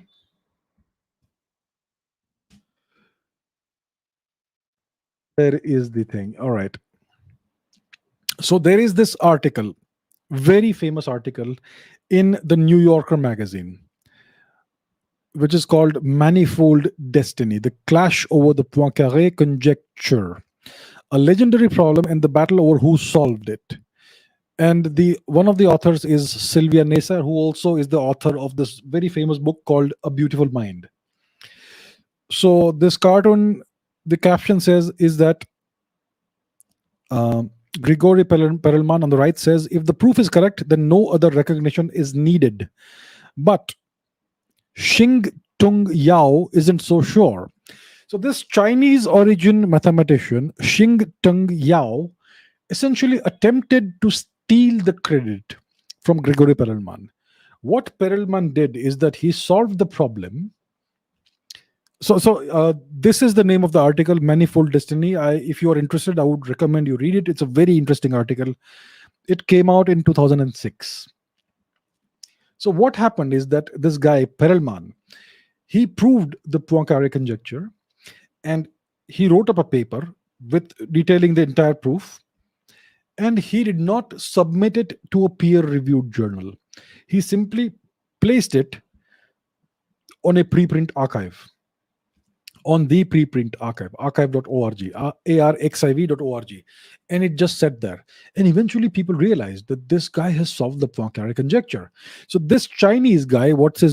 There is the thing. All right. So there is this article, very famous article in the New Yorker magazine, which is called Manifold Destiny, the clash over the Poincaré conjecture, a legendary problem and the battle over who solved it. And one of the authors is Sylvia Nasar, who also is the author of this very famous book called A Beautiful Mind. So this cartoon, the caption says, is that Grigori Perelman on the right says, if the proof is correct, then no other recognition is needed. But Xing Tung Yao isn't so sure. So this Chinese origin mathematician, Xing Tung Yao, essentially attempted to steal the credit from Grigori Perelman. What Perelman did is that he solved the problem. So this is the name of the article, Manifold Destiny. If you are interested, I would recommend you read it. It's a very interesting article. It came out in 2006. So what happened is that this guy Perelman, he proved the Poincare conjecture, and he wrote up a paper with detailing the entire proof, and he did not submit it to a peer reviewed journal. He simply placed it on a preprint archive, on the preprint archive, archive.org, arxiv.org, and it just sat there. And eventually people realized that this guy has solved the Poincare conjecture. So this Chinese guy, Xing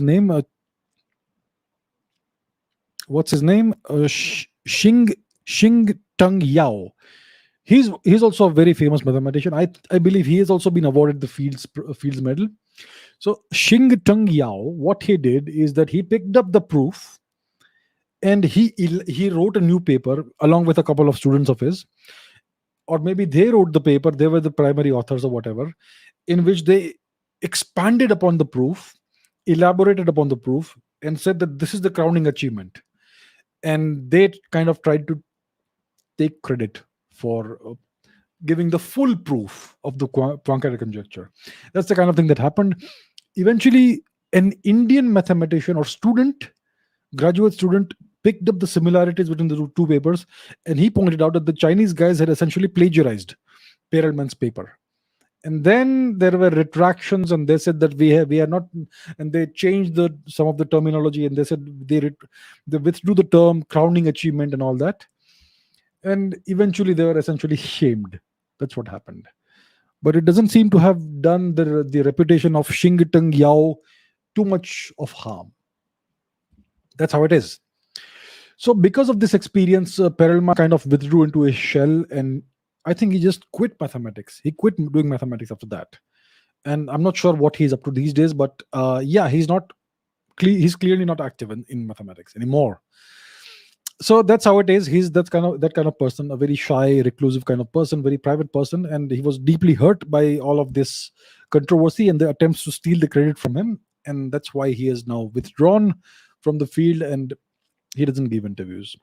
Teng Yao. He's also a very famous mathematician. I believe he has also been awarded the Fields Medal. So Xing Teng Yao, what he did is that he picked up the proof, and he wrote a new paper along with a couple of students of his, or maybe they wrote the paper. They were the primary authors or whatever, in which they expanded upon the proof, elaborated upon the proof, and said that this is the crowning achievement. And they kind of tried to take credit for giving the full proof of the Poincare conjecture. That's the kind of thing that happened. Eventually, an Indian mathematician or graduate student, picked up the similarities between the two papers, and he pointed out that the Chinese guys had essentially plagiarized Perelman's paper. And then there were retractions, and they said that we are not, and they changed some of the terminology, and they said they withdrew the term crowning achievement and all that. And eventually they were essentially shamed. That's what happened. But it doesn't seem to have done the reputation of Xing Teng Yao too much of harm. That's how it is. So because of this experience, Perelman kind of withdrew into a shell, and I think he just quit mathematics. He quit doing mathematics after that. And I'm not sure what he's up to these days, but yeah, he's clearly not active in mathematics anymore. So that's how it is. He's that kind of person, a very shy, reclusive kind of person, very private person, and he was deeply hurt by all of this controversy and the attempts to steal the credit from him, and that's why he is now withdrawn from the field and he doesn't give interviews.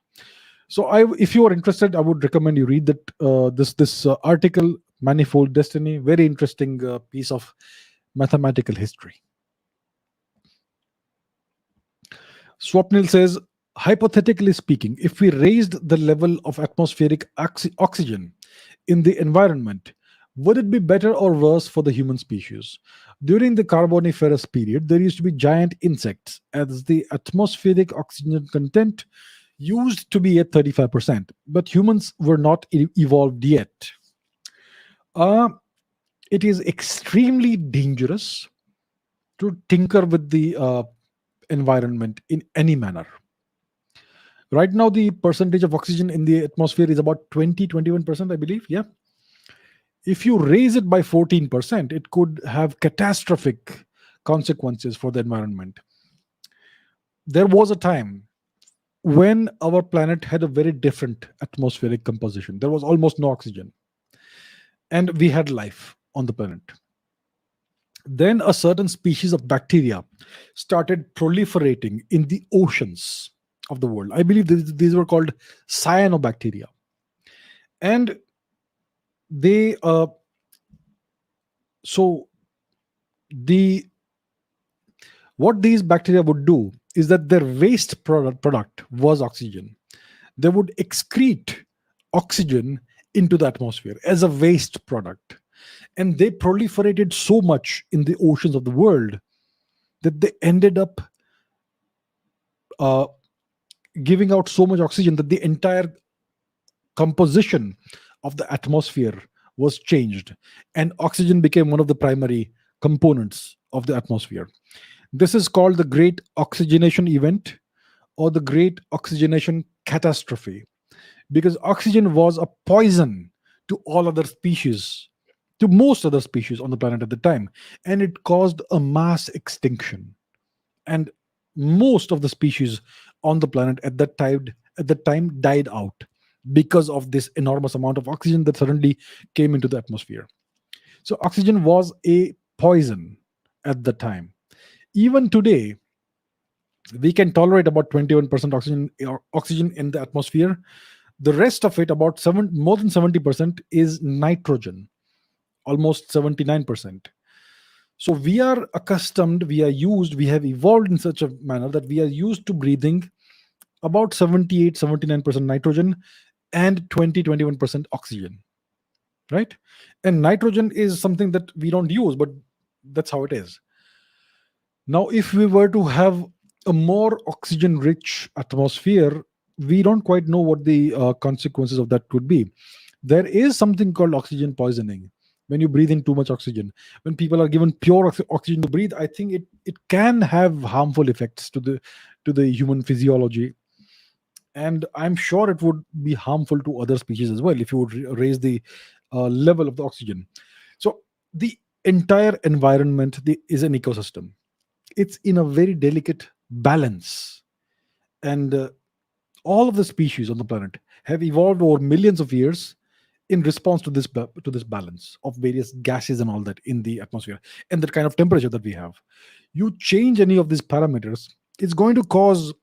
So if you are interested, I would recommend you read that this article, Manifold Destiny. Very interesting piece of mathematical history. Swapnil says, hypothetically speaking, if we raised the level of atmospheric oxygen in the environment, would it be better or worse for the human species? During the Carboniferous period, there used to be giant insects, as the atmospheric oxygen content used to be at 35%, but humans were not evolved yet. It is extremely dangerous to tinker with the environment in any manner. Right now, the percentage of oxygen in the atmosphere is about 21%, I believe. Yeah. If you raise it by 14%, it could have catastrophic consequences for the environment. There was a time when our planet had a very different atmospheric composition. There was almost no oxygen, and we had life on the planet. Then a certain species of bacteria started proliferating in the oceans of the world. I believe these were called cyanobacteria. And they what these bacteria would do is that their waste product was oxygen. They would excrete oxygen into the atmosphere as a waste product. And they proliferated so much in the oceans of the world that they ended up giving out so much oxygen that the entire composition of the atmosphere was changed, and oxygen became one of the primary components of the atmosphere. This is called the Great Oxygenation Event, or the Great Oxygenation Catastrophe, because oxygen was a poison to all other species, to most other species on the planet at the time, and it caused a mass extinction. And most of the species on the planet at that time died out because of this enormous amount of oxygen that suddenly came into the atmosphere. So oxygen was a poison at the time. Even today, we can tolerate about 21% oxygen in the atmosphere. The rest of it, more than 70%, is nitrogen, almost 79%. So we are accustomed, we have evolved in such a manner that we are used to breathing about 78, 79% nitrogen and 20, 21% oxygen, right? And nitrogen is something that we don't use, but that's how it is. Now, if we were to have a more oxygen rich atmosphere, we don't quite know what the consequences of that would be. There is something called oxygen poisoning. When you breathe in too much oxygen, when people are given pure oxygen to breathe, I think it can have harmful effects to the human physiology, and I'm sure it would be harmful to other species as well if you would raise the level of the oxygen. So the entire environment is an ecosystem. It's in a very delicate balance, and all of the species on the planet have evolved over millions of years in response to to this balance of various gases and all that in the atmosphere and the kind of temperature that we have. You change any of these parameters, it's going to cause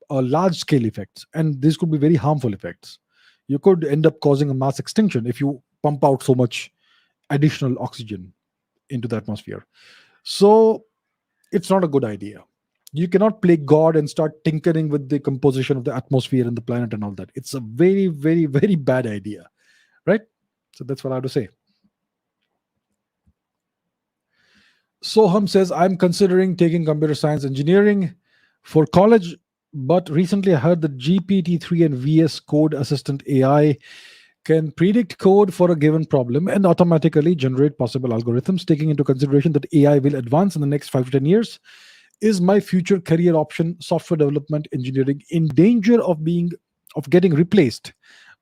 large scale effects, and these could be very harmful effects. You could end up causing a mass extinction if you pump out so much additional oxygen into the atmosphere. So it's not a good idea. You cannot play God and start tinkering with the composition of the atmosphere and the planet and all that. It's a very, very, very bad idea, right? So that's what I have to say. Soham says, I'm considering taking computer science engineering for college, but recently I heard that GPT-3 and VS Code Assistant AI can predict code for a given problem and automatically generate possible algorithms, taking into consideration that AI will advance in the next 5 to 10 years. Is my future career option, software development engineering, in danger of getting replaced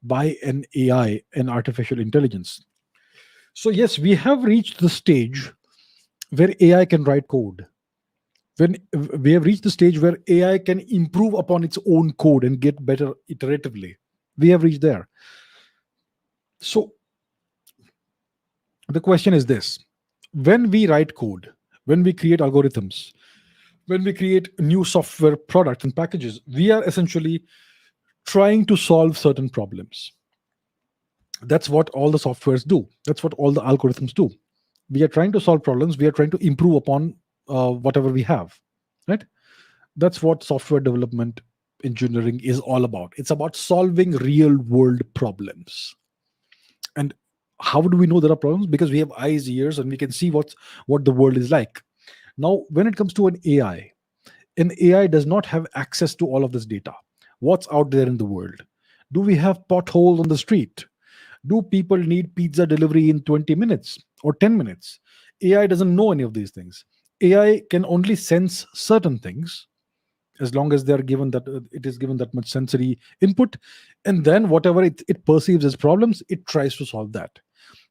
by an AI, an artificial intelligence? So yes, we have reached the stage where AI can write code. When we have reached the stage where AI can improve upon its own code and get better iteratively, we have reached there. So the question is this: when we write code, when we create algorithms, when we create new software products and packages, we are essentially trying to solve certain problems. That's what all the softwares do. That's what all the algorithms do. We are trying to solve problems. We are trying to improve upon whatever we have, right? That's what software development engineering is all about. It's about solving real world problems. And how do we know there are problems? Because we have eyes, ears, and we can see what the world is like. Now, when it comes to an AI does not have access to all of this data. What's out there in the world? Do we have potholes on the street? Do people need pizza delivery in 20 minutes or 10 minutes? AI doesn't know any of these things. AI can only sense certain things as long as they're given that it is given that much sensory input, and then whatever it perceives as problems, it tries to solve that.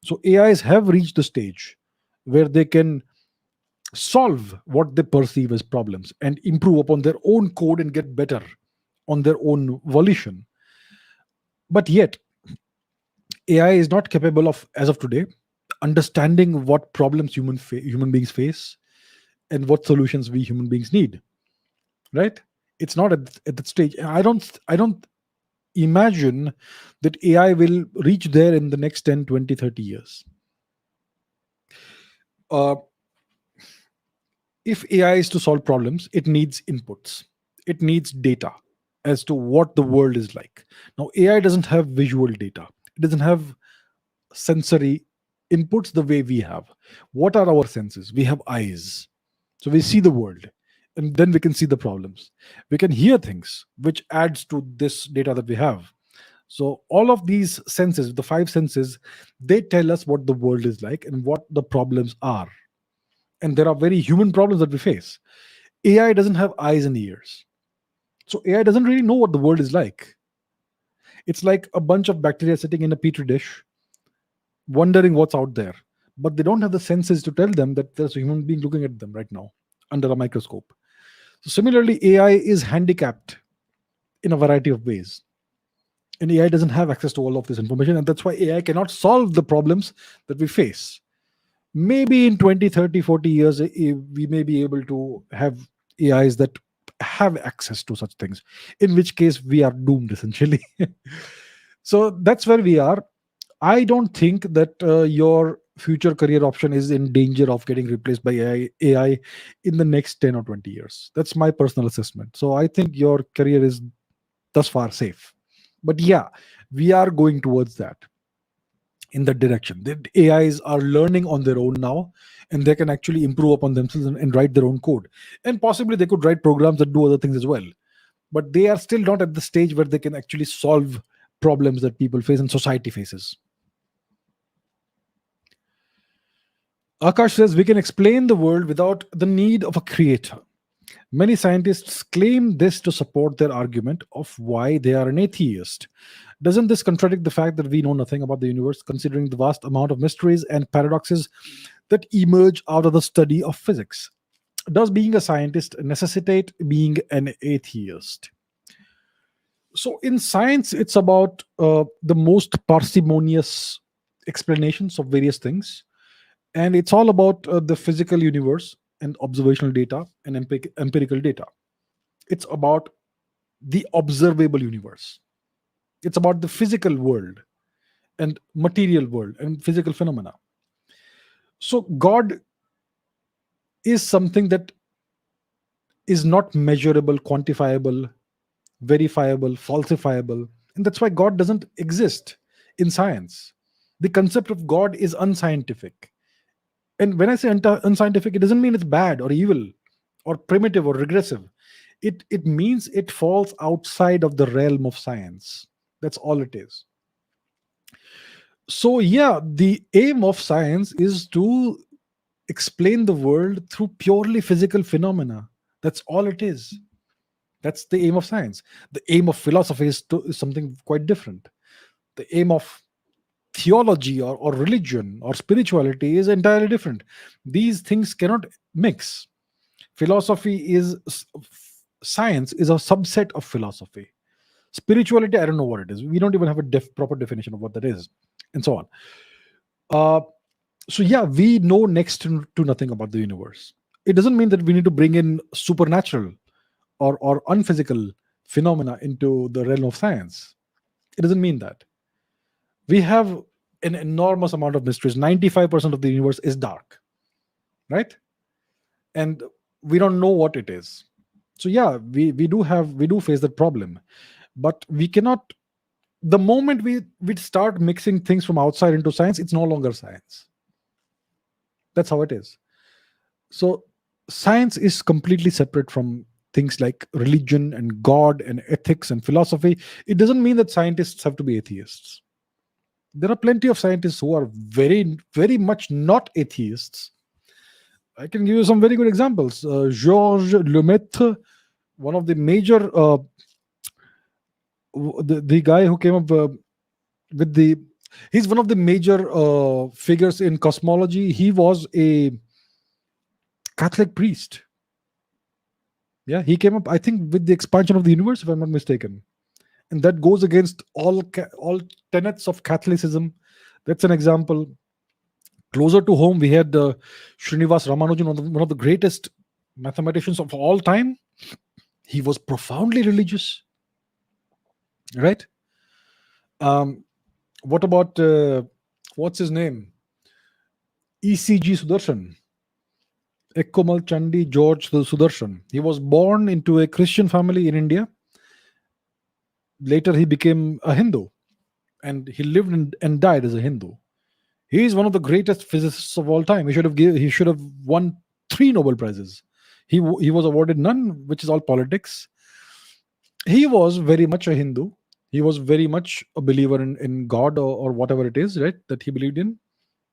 So AIs have reached the stage where they can solve what they perceive as problems and improve upon their own code and get better on their own volition. But yet, AI is not capable of, as of today, understanding what problems human beings face and what solutions we human beings need. Right? It's not at that stage. I don't imagine that AI will reach there in the next 10, 20, 30 years. Uh, if AI is to solve problems, it needs inputs, it needs data as to what the world is like. Now, AI doesn't have visual data, it doesn't have sensory inputs the way we have. What are our senses? We have eyes, so we see the world, and then we can see the problems. We can hear things, which adds to this data that we have. So all of these senses, the five senses, they tell us what the world is like and what the problems are. And there are very human problems that we face. AI doesn't have eyes and ears. So AI doesn't really know what the world is like. It's like a bunch of bacteria sitting in a petri dish, wondering what's out there. But they don't have the senses to tell them that there's a human being looking at them right now under a microscope. So similarly, AI is handicapped in a variety of ways. And AI doesn't have access to all of this information. And that's why AI cannot solve the problems that we face. Maybe in 20, 30, 40 years, we may be able to have AIs that have access to such things, in which case we are doomed essentially. So that's where we are. I don't think that your future career option is in danger of getting replaced by AI in the next 10 or 20 years. That's my personal assessment. So I think your career is thus far safe. But yeah, we are going towards that, in that direction. The AIs are learning on their own now, and they can actually improve upon themselves and write their own code. And possibly they could write programs that do other things as well. But they are still not at the stage where they can actually solve problems that people face and society faces. Akash says we can explain the world without the need of a creator. Many scientists claim this to support their argument of why they are an atheist. Doesn't this contradict the fact that we know nothing about the universe, considering the vast amount of mysteries and paradoxes that emerge out of the study of physics? Does being a scientist necessitate being an atheist? So, in science, it's about the most parsimonious explanations of various things, and it's all about the physical universe and observational data and empirical data. It's about the observable universe. It's about the physical world and material world and physical phenomena. So God is something that is not measurable, quantifiable, verifiable, falsifiable, and that's why God doesn't exist in science. The concept of God is unscientific. And when I say unscientific, it doesn't mean it's bad or evil or primitive or regressive. It means it falls outside of the realm of science. That's all it is. So, yeah, the aim of science is to explain the world through purely physical phenomena. That's all it is. That's the aim of science. The aim of philosophy is something quite different. The aim of theology or religion or spirituality is entirely different. These things cannot mix. Philosophy is science is a subset of philosophy. Spirituality, I don't know what it is. We don't even have a proper definition of what that is, and so on. So yeah, we know next to nothing about the universe. It doesn't mean that we need to bring in supernatural or unphysical phenomena into the realm of science. It doesn't mean that. We have an enormous amount of mysteries. 95% of the universe is dark, right? And we don't know what it is. So yeah, we do face that problem. But we cannot, the moment we start mixing things from outside into science, it's no longer science. That's how it is. So science is completely separate from things like religion and God and ethics and philosophy. It doesn't mean that scientists have to be atheists. There are plenty of scientists who are very, very much not atheists. I can give you some very good examples. Georges Lemaitre, one of the major, the guy who came up with the, he's one of the major figures in cosmology. He was a Catholic priest. Yeah, he came up, I think, with the expansion of the universe, if I'm not mistaken. And that goes against all tenets of Catholicism. That's an example. Closer to home, we had Srinivas Ramanujan, one of the greatest mathematicians of all time. He was profoundly religious, right? What about what's his name? ECG Sudarshan, Ekkomal Chandi George Sudarshan. He was born into a Christian family in India. Later, he became a Hindu, and he lived and died as a Hindu. He is one of the greatest physicists of all time. He should have won 3 Nobel Prizes. He was awarded none, which is all politics. He was very much a Hindu. He was very much a believer in God or whatever it is, right, that he believed in.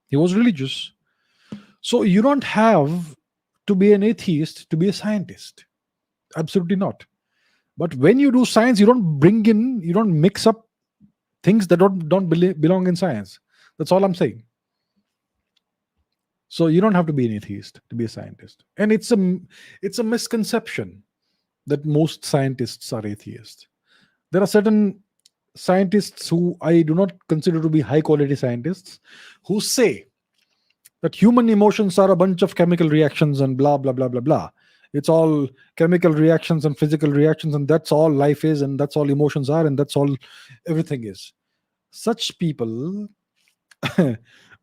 He was religious. So you don't have to be an atheist to be a scientist. Absolutely not. But when you do science, you don't mix up things that don't belong in science. That's all I'm saying. So you don't have to be an atheist to be a scientist. And it's a misconception that most scientists are atheists. There are certain scientists who I do not consider to be high quality scientists who say that human emotions are a bunch of chemical reactions and blah, blah, blah, blah, blah. It's all chemical reactions and physical reactions, and that's all life is, and that's all emotions are, and that's all everything is. Such people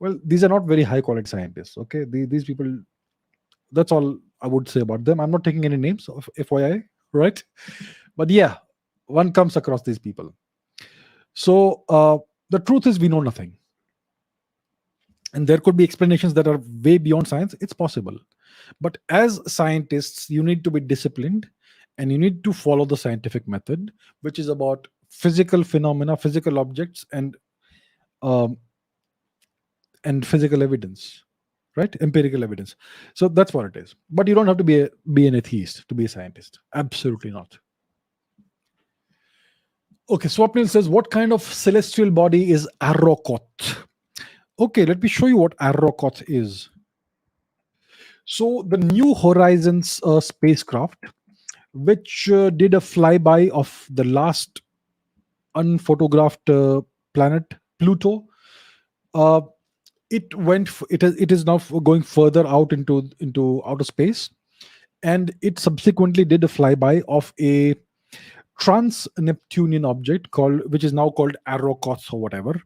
Well, these are not very high quality scientists. Okay, these people. That's all I would say about them. I'm not taking any names of FYI, right? But yeah, one comes across these people. So the truth is, we know nothing, and there could be explanations that are way beyond science. It's possible, but as scientists, you need to be disciplined, and you need to follow the scientific method, which is about physical phenomena, physical objects, um, and physical evidence, right? Empirical evidence. So that's what it is. But you don't have to be an atheist to be a scientist. Absolutely not. Okay, Swapnil says, what kind of celestial body is arrokoth? Okay, let me show you what arrokoth is. So the New Horizons spacecraft, which did a flyby of the last unphotographed planet Pluto, uh, it is now going further out into outer space, and it subsequently did a flyby of a trans-Neptunian object which is now called arrokoth or whatever.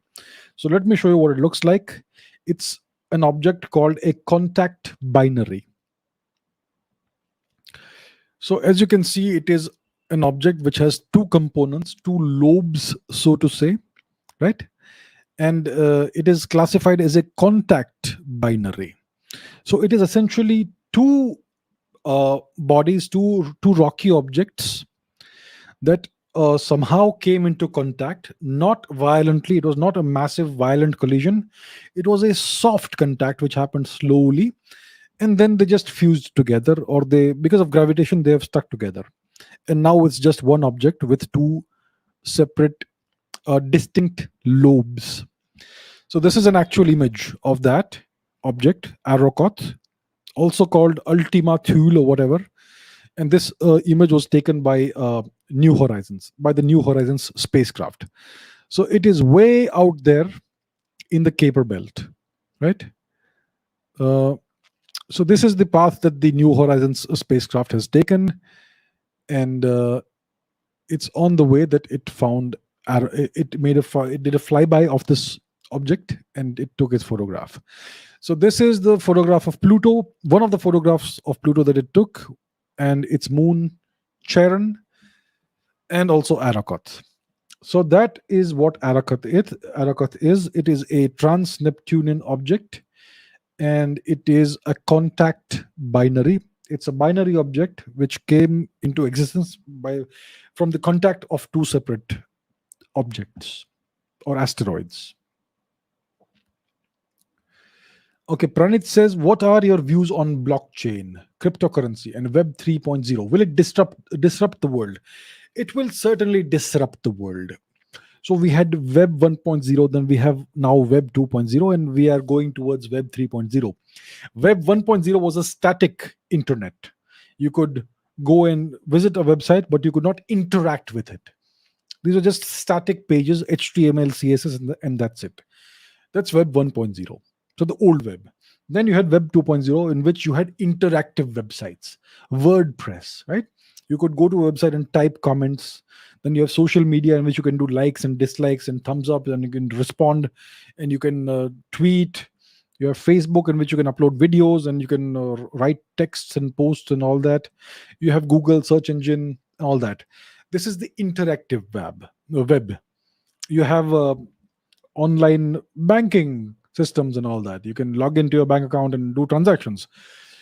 So let me show you what it looks like. It's an object called a contact binary. So as you can see, it is an object which has two components, two lobes, so to say, right? And it is classified as a contact binary. So it is essentially two bodies, two rocky objects that somehow came into contact, not violently. It was not a massive violent collision. It was a soft contact which happened slowly, and then they just fused together, or because of gravitation, they have stuck together. And now it's just one object with two separate, distinct lobes. So this is an actual image of that object, arrokoth, also called Ultima Thule or whatever. And this image was taken by the New Horizons spacecraft. So it is way out there in the Kuiper belt, right? So this is the path that the New Horizons spacecraft has taken, and it's on the way that it found. It did a flyby of this object, and it took its photograph. So this is the photograph of Pluto, one of the photographs of Pluto that it took, and its moon Charon, and also arrokoth. So that is what arrokoth is. It is a trans-Neptunian object, and it is a contact binary. It's a binary object which came into existence from the contact of two separate objects or asteroids. Okay, Pranit says, what are your views on blockchain, cryptocurrency, and Web 3.0? Will it disrupt the world? It will certainly disrupt the world. So we had Web 1.0, then we have now Web 2.0, and we are going towards Web 3.0. Web 1.0 was a static internet. You could go and visit a website, but you could not interact with it. These are just static pages, HTML, CSS, and that's it. That's Web 1.0. So the old web. Then you had Web 2.0, in which you had interactive websites, WordPress, right? You could go to a website and type comments. Then you have social media in which you can do likes and dislikes and thumbs up, and you can respond, and you can tweet. You have Facebook, in which you can upload videos, and you can write texts and posts and all that. You have Google search engine, all that. This is the interactive web. You have online banking systems and all that. You can log into your bank account and do transactions.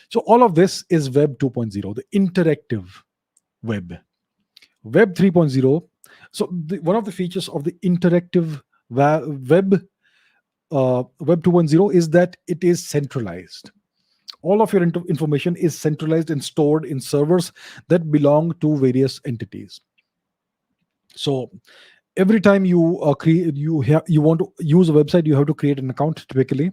So all of this is Web 2.0, the interactive web. Web 3.0. So one of the features of the interactive web, Web 2.0, is that it is centralized. All of your information is centralized and stored in servers that belong to various entities. So every time you want to use a website, you have to create an account. Typically,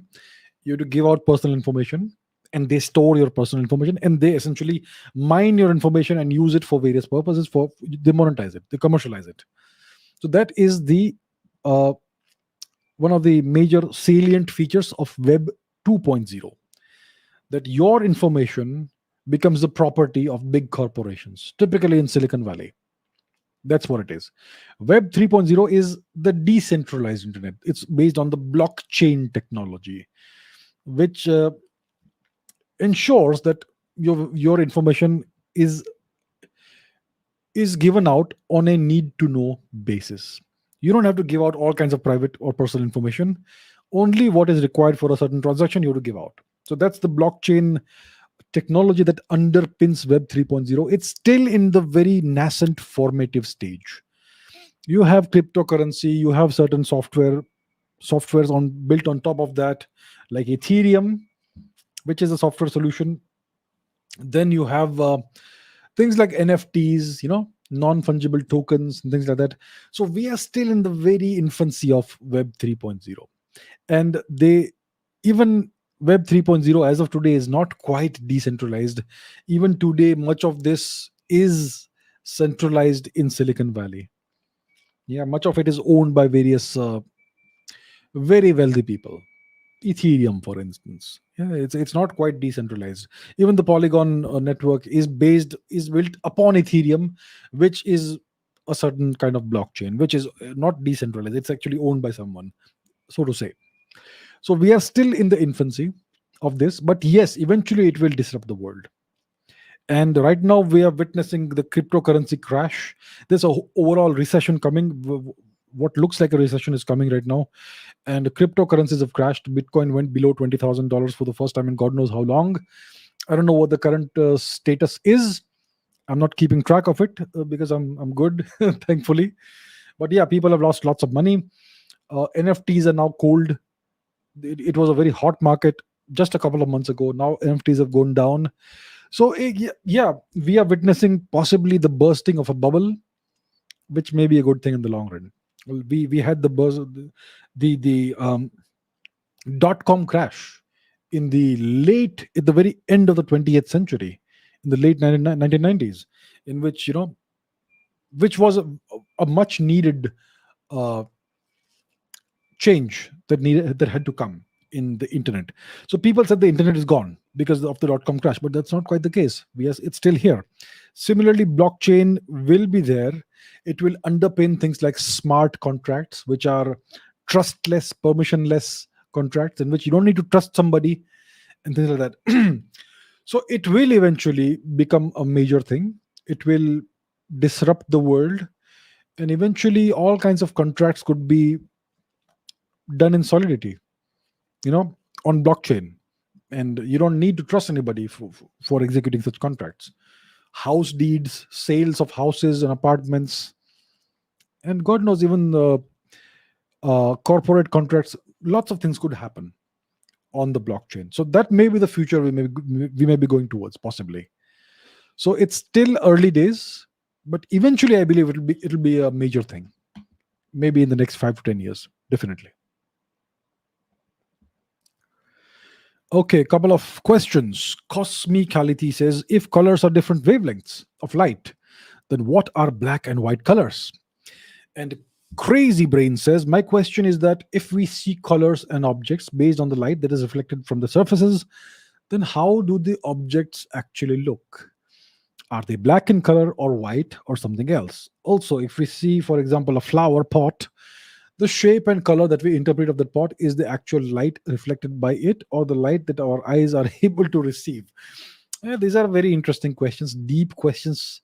you have to give out personal information, and they store your personal information, and they essentially mine your information and use it for various purposes. They monetize it, they commercialize it. So that is the one of the major salient features of Web 2.0, that your information becomes the property of big corporations, typically in Silicon Valley. That's what it is. Web 3.0 is the decentralized internet. It's based on the blockchain technology, which ensures that your information is is given out on a need to know basis. You don't have to give out all kinds of private or personal information. Only what is required for a certain transaction you have to give out. So that's the blockchain technology that underpins Web 3.0. It's still in the very nascent formative stage. You have cryptocurrency, you have certain softwares on built on top of that, like Ethereum, which is a software solution. Then you have things like NFTs, non fungible tokens and things like that. So we are still in the very infancy of Web 3.0. And even Web 3.0 as of today is not quite decentralized. Even today, much of this is centralized in Silicon Valley. Yeah, much of it is owned by various very wealthy people. Ethereum, for instance. Yeah, it's not quite decentralized. Even the Polygon network is built upon Ethereum, which is a certain kind of blockchain, which is not decentralized. It's actually owned by someone, so to say. So we are still in the infancy of this, but yes, eventually it will disrupt the world. And right now we are witnessing the cryptocurrency crash. There's a overall recession coming. What looks like a recession is coming right now, and cryptocurrencies have crashed. Bitcoin went below $20,000 for the first time in God knows how long. I don't know what the current status is. I'm not keeping track of it because I'm good, thankfully. But yeah, people have lost lots of money. NFTs are now cold. It was a very hot market just a couple of months ago. Now NFTs have gone down. So yeah, we are witnessing possibly the bursting of a bubble, which may be a good thing in the long run. Well, we had the buzz, the dot com crash at the very end of the 20th century, in the late 1990s, in which which was a much needed uh, change that had to come in the internet. So people said the internet is gone because of the dot com crash, but that's not quite the case. It's still here. Similarly, blockchain will be there. It will underpin things like smart contracts, which are trustless, permissionless contracts in which you don't need to trust somebody and things like that. So it will eventually become a major thing. It will disrupt the world, and eventually all kinds of contracts could be done in solidity, on blockchain, and you don't need to trust anybody for executing such contracts. House deeds, sales of houses and apartments, and God knows, even corporate contracts, lots of things could happen on the blockchain. So that may be the future we may be going towards, possibly. So it's still early days, but eventually I believe it'll be a major thing, maybe in the next 5 to 10 years, definitely. Okay, couple of questions. Cosmicality says, if colors are different wavelengths of light, then what are black and white colors? And Crazy Brain says, my question is that if we see colors and objects based on the light that is reflected from the surfaces, then how do the objects actually look? Are they black in color or white or something else? Also, if we see, for example, a flower pot, the shape and color that we interpret of that pot is the actual light reflected by it, or the light that our eyes are able to receive? These are very interesting questions, deep questions,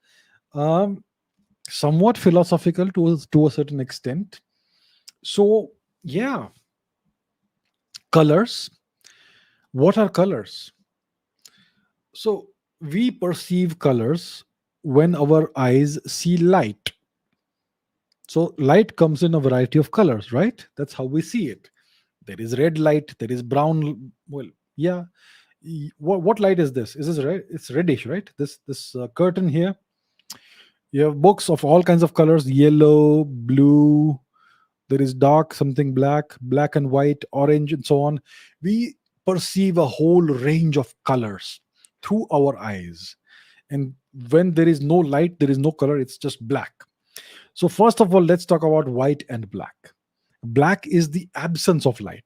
um, somewhat philosophical to a certain extent. So, yeah, colors. What are colors? So, we perceive colors when our eyes see light. So light comes in a variety of colors, right? That's how we see it. There is red light, there is brown. Well, yeah. What light is this? Is this red? It's reddish, right? This curtain here. You have books of all kinds of colors: yellow, blue. There is dark, something black, black and white, orange, and so on. We perceive a whole range of colors through our eyes. And when there is no light, there is no color. It's just black. So, first of all, let's talk about white and black. Black is the absence of light.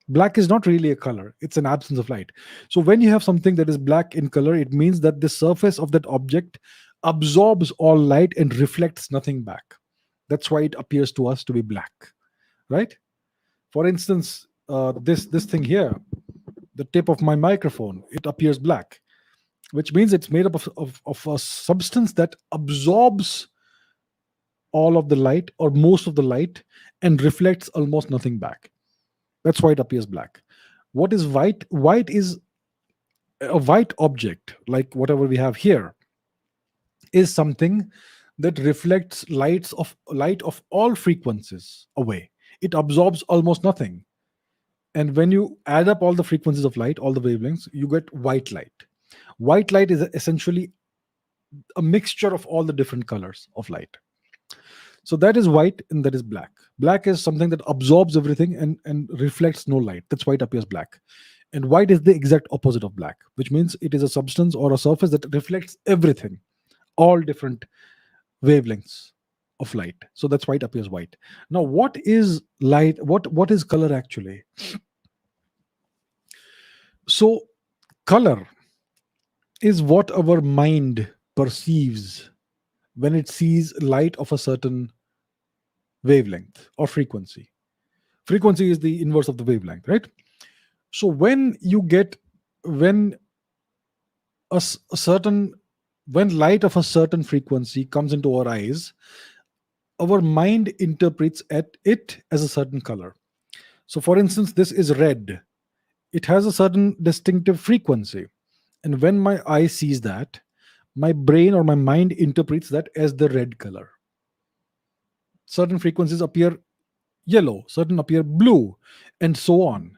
Black is not really a color, it's an absence of light. So, when you have something that is black in color, it means that the surface of that object absorbs all light and reflects nothing back. That's why it appears to us to be black, right? For instance, this thing here, the tip of my microphone, it appears black, which means it's made up of a substance that absorbs all of the light or most of the light and reflects almost nothing back. That's why it appears black. What is white? White is a white object, like whatever we have here, is something that reflects light of all frequencies away. It absorbs almost nothing. And when you add up all the frequencies of light, all the wavelengths, you get white light. White light is essentially a mixture of all the different colors of light. So that is white and that is black. Black is something that absorbs everything and reflects no light. That's why it appears black. And white is the exact opposite of black, which means it is a substance or a surface that reflects everything, all different wavelengths of light. So that's why it appears white. Now, what is light? What is color actually? So color is what our mind perceives when it sees light of a certain wavelength or frequency. Frequency is the inverse of the wavelength, right? So when a certain when light of a certain frequency comes into our eyes, our mind interprets it as a certain color. So for instance, this is red. It has a certain distinctive frequency. And when my eye sees that, my brain or my mind interprets that as the red color. Certain frequencies appear yellow, certain appear blue, and so on.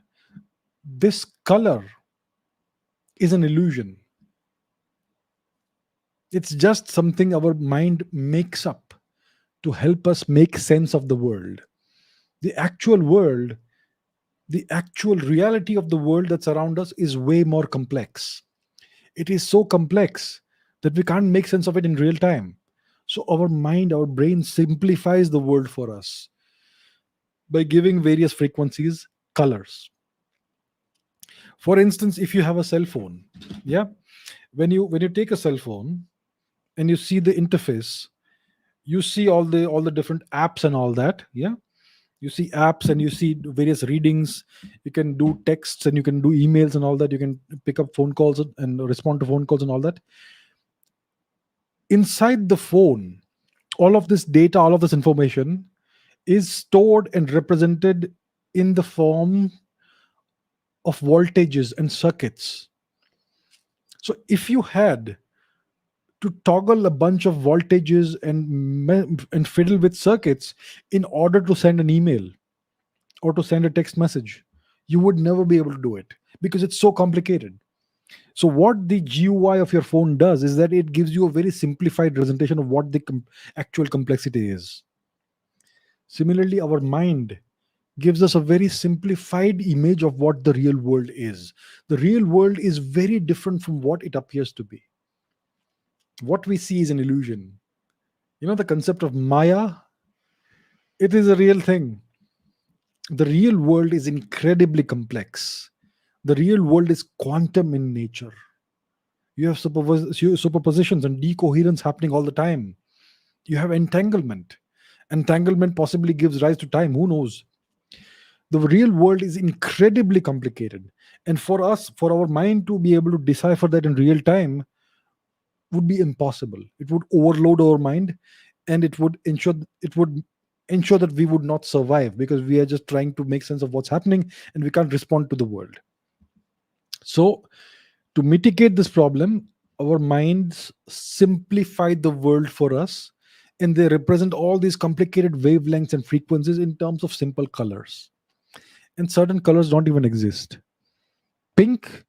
This color is an illusion. It's just something our mind makes up to help us make sense of the world. The actual world, the actual reality of the world that's around us is way more complex. It is so complex that we can't make sense of it in real time. So our mind, our brain simplifies the world for us by giving various frequencies colors. For instance, if you have a cell phone, yeah, when you take a cell phone and you see the interface, you see all the different apps and all that, yeah. You see apps and you see various readings. You can do texts and you can do emails and all that. You can pick up phone calls and respond to phone calls and all that. Inside the phone, all of this data, all of this information is stored and represented in the form of voltages and circuits. So if you had to toggle a bunch of voltages and fiddle with circuits in order to send an email or to send a text message, you would never be able to do it because it's so complicated. So what the GUI of your phone does is that it gives you a very simplified representation of what the actual complexity is. Similarly, our mind gives us a very simplified image of what the real world is. The real world is very different from what it appears to be. What we see is an illusion. You know, the concept of Maya, it is a real thing. The real world is incredibly complex. The real world is quantum in nature. You have superpositions and decoherence happening all the time. You have entanglement. Entanglement possibly gives rise to time. Who knows? The real world is incredibly complicated. And for us, for our mind to be able to decipher that in real time would be impossible. It would overload our mind and it would ensure that we would not survive because we are just trying to make sense of what's happening and we can't respond to the world. So to mitigate this problem, our minds simplify the world for us and they represent all these complicated wavelengths and frequencies in terms of simple colors. And certain colors don't even exist. Pink,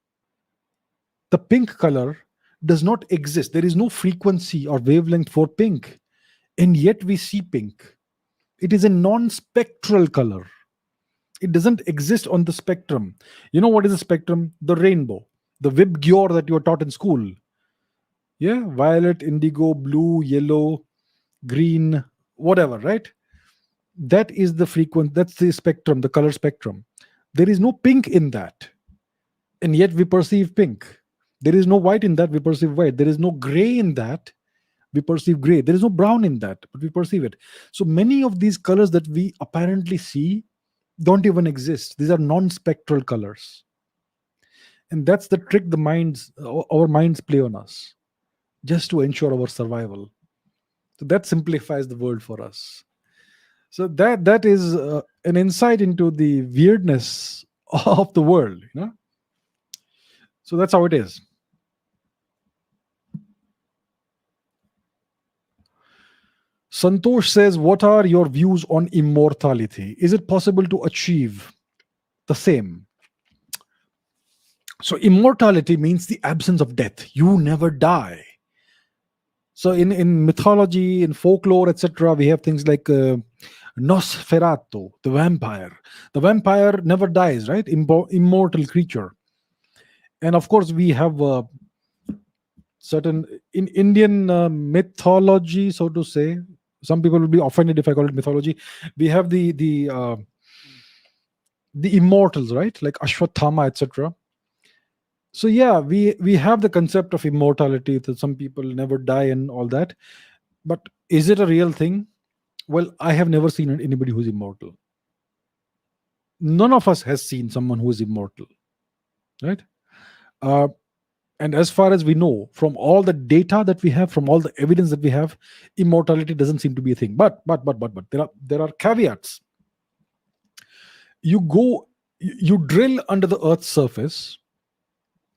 the pink color does not exist. There is no frequency or wavelength for pink, and yet we see pink. It is a non-spectral color. It doesn't exist on the spectrum. You know what is a spectrum? The rainbow, the Vibgyor that you are taught in school. Yeah, violet, indigo, blue, yellow, green, whatever, right? That is the that's the spectrum, the color spectrum. There is no pink in that, and yet we perceive pink. There is no white in that, we perceive white. There is no gray in that, We perceive gray. There is no brown in that, but we perceive it. So many of these colors that we apparently see don't even exist. These are non-spectral colors. And that's the trick our minds play on us, just to ensure our survival. So that simplifies the world for us. So that is an insight into the weirdness of the world. So that's how it is. Santosh says, what are your views on immortality? Is it possible to achieve the same? So immortality means the absence of death. You never die. So in mythology, in folklore, etc., we have things like Nosferatu, the vampire. The vampire never dies, right? Immortal creature. And of course, we have certain in Indian mythology, so to say. Some people will be offended if I call it mythology. We have the immortals, right? Like Ashwatthama, etc. So yeah, we have the concept of immortality, that some people never die and all that. But is it a real thing? Well, I have never seen anybody who's immortal. None of us has seen someone who is immortal, right? And as far as we know, from all the data that we have, from all the evidence that we have, immortality doesn't seem to be a thing. But there are caveats. You drill under the Earth's surface,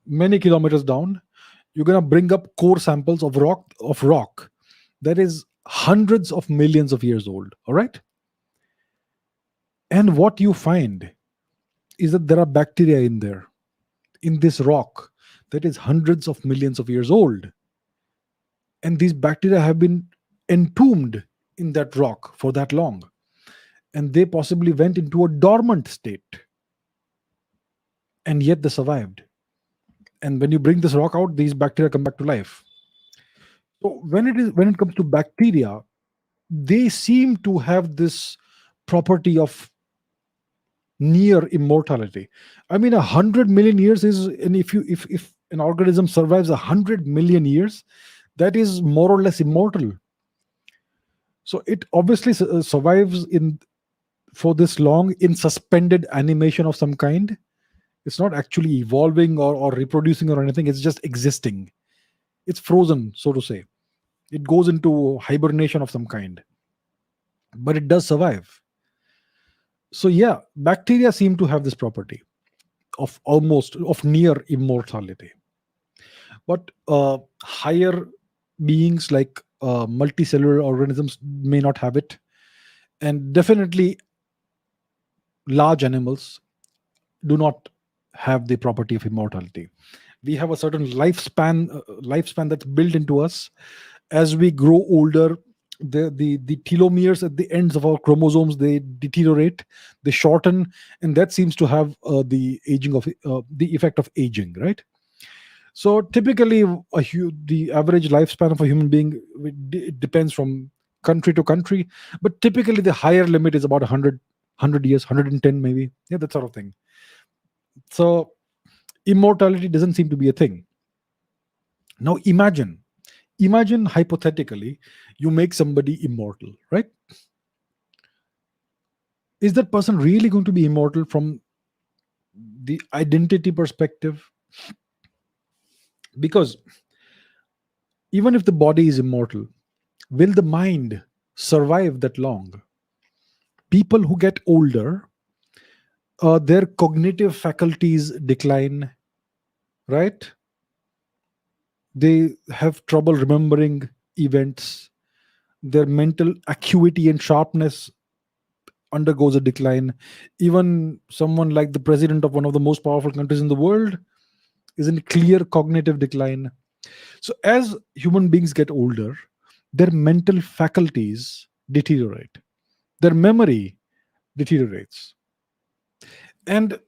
many kilometers down. You're gonna bring up core samples of rock that is hundreds of millions of years old. All right. And what you find is that there are bacteria in there, in this rock that is hundreds of millions of years old. And these bacteria have been entombed in that rock for that long. And they possibly went into a dormant state. And yet they survived. And when you bring this rock out, these bacteria come back to life. So when it comes to bacteria, they seem to have this property of near immortality. I mean, 100 million years is, and if an organism survives 100 million years, that is more or less immortal. So it obviously survives for this long in suspended animation of some kind. It's not actually evolving or reproducing or anything. It's just existing. It's frozen, so to say. It goes into hibernation of some kind, but it does survive. So yeah, bacteria seem to have this property of near immortality. But higher beings like multicellular organisms may not have it. And definitely large animals do not have the property of immortality. We have a certain lifespan that's built into us. As we grow older, the telomeres at the ends of our chromosomes, they deteriorate, they shorten, and that seems to have the effect of aging, right? So typically the average lifespan of a human being, it depends from country to country, but typically the higher limit is about 100 years, 110 maybe, yeah, that sort of thing. So immortality doesn't seem to be a thing. Now imagine hypothetically you make somebody immortal, right? Is that person really going to be immortal from the identity perspective? Because even if the body is immortal, will the mind survive that long? People who get older, their cognitive faculties decline, right? They have trouble remembering events. Their mental acuity and sharpness undergoes a decline. Even someone like the president of one of the most powerful countries in the world is in clear cognitive decline. So as human beings get older, their mental faculties deteriorate. Their memory deteriorates. And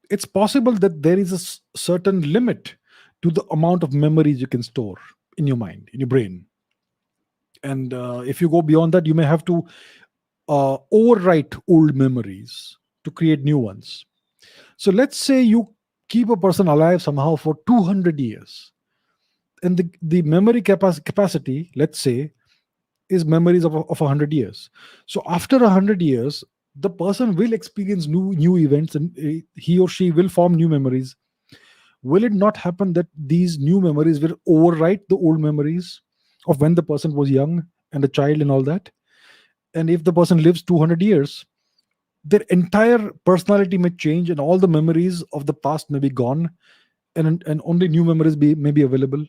it's possible that there is a certain limit to the amount of memories you can store in your mind, in your brain. And if you go beyond that, you may have to overwrite old memories to create new ones. So let's say you keep a person alive somehow for 200 years, and the memory capacity, let's say, is memories of 100 years. So after 100 years, the person will experience new events, and he or she will form new memories. Will it not happen that these new memories will overwrite the old memories of when the person was young and a child and all that? And if the person lives 200 years, their entire personality may change, and all the memories of the past may be gone, and only new memories may be available.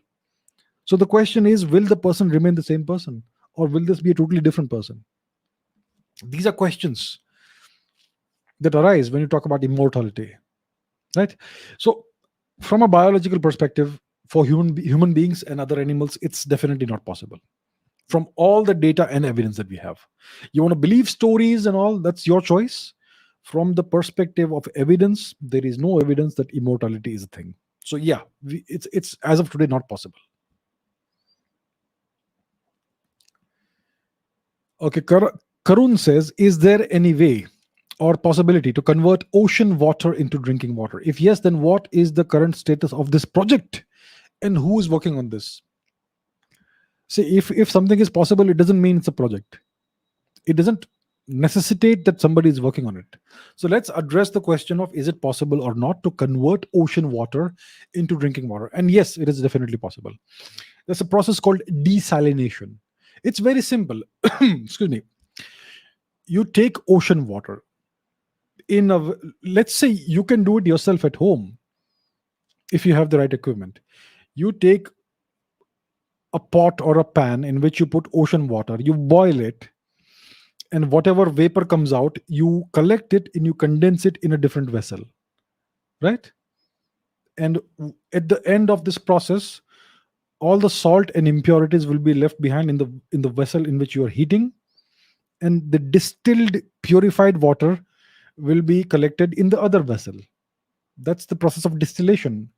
So the question is, will the person remain the same person, or will this be a totally different person? These are questions that arise when you talk about immortality, right? So from a biological perspective, for human beings and other animals, it's definitely not possible, from all the data and evidence that we have. You want to believe stories and all, that's your choice. From the perspective of evidence, there is no evidence that immortality is a thing. So yeah, it's as of today not possible. Okay, Karun says, is there any way or possibility to convert ocean water into drinking water? If yes, then what is the current status of this project, and who is working on this? See, if something is possible, it doesn't mean it's a project. It doesn't necessitate that somebody is working on it. So let's address the question of, is it possible or not to convert ocean water into drinking water? And yes, it is definitely possible. There's a process called desalination. It's very simple. Excuse me. You take ocean water in a, let's say you can do it yourself at home if you have the right equipment. You take a pot or a pan in which you put ocean water, you boil it, and whatever vapor comes out, you collect it and you condense it in a different vessel, right? And at the end of this process, all the salt and impurities will be left behind in the vessel in which you are heating, and the distilled purified water will be collected in the other vessel. That's the process of distillation.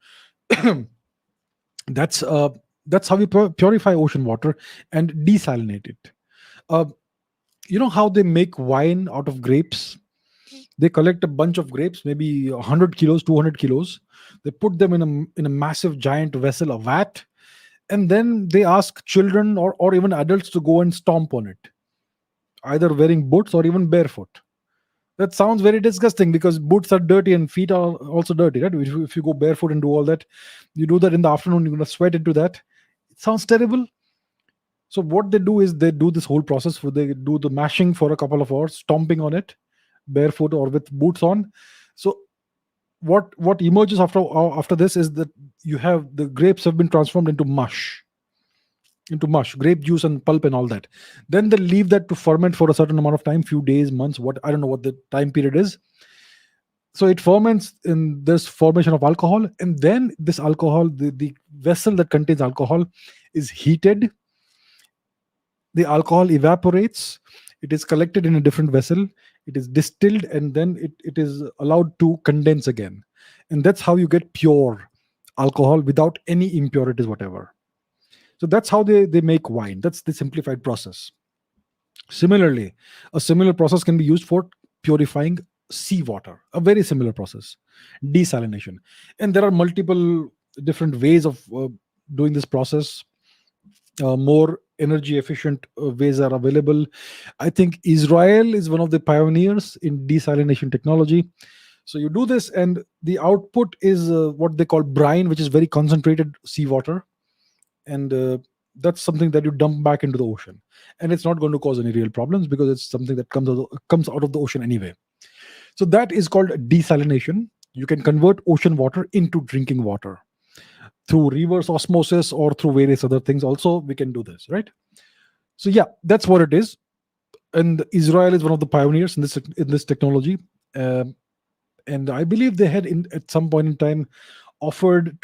that's uh, that's how we purify ocean water and desalinate it. uh, you know how they make wine out of grapes? They collect a bunch of grapes, maybe 100 kilos, 200 kilos. They put them in a massive giant vessel, a vat, and then they ask children or even adults to go and stomp on it, either wearing boots or even barefoot. That sounds very disgusting because boots are dirty and feet are also dirty, right? If you go barefoot and do all that, you do that in the afternoon, you're going to sweat into that. It sounds terrible. So what they do is they do this whole process where they do the mashing for a couple of hours, stomping on it, barefoot or with boots on. So what emerges after this is that you have the grapes have been transformed into mush, grape juice and pulp and all that. Then they leave that to ferment for a certain amount of time, few days, months, what, I don't know what the time period is. So it ferments in this formation of alcohol, and then this alcohol, the vessel that contains alcohol is heated. The alcohol evaporates, it is collected in a different vessel, it is distilled, and then it is allowed to condense again. And that's how you get pure alcohol without any impurities whatever. So that's how they make wine. That's the simplified process. Similarly, a similar process can be used for purifying seawater, a very similar process, desalination. And there are multiple different ways of doing this process. More energy efficient ways are available. I think Israel is one of the pioneers in desalination technology. So you do this, and the output is what they call brine, which is very concentrated seawater. And that's something that you dump back into the ocean, and it's not going to cause any real problems because it's something that comes out of the ocean anyway. So that is called desalination. You can convert ocean water into drinking water through reverse osmosis or through various other things. Also, we can do this, right? So yeah, that's what it is. And Israel is one of the pioneers in this technology. Um, and I believe they had at some point in time offered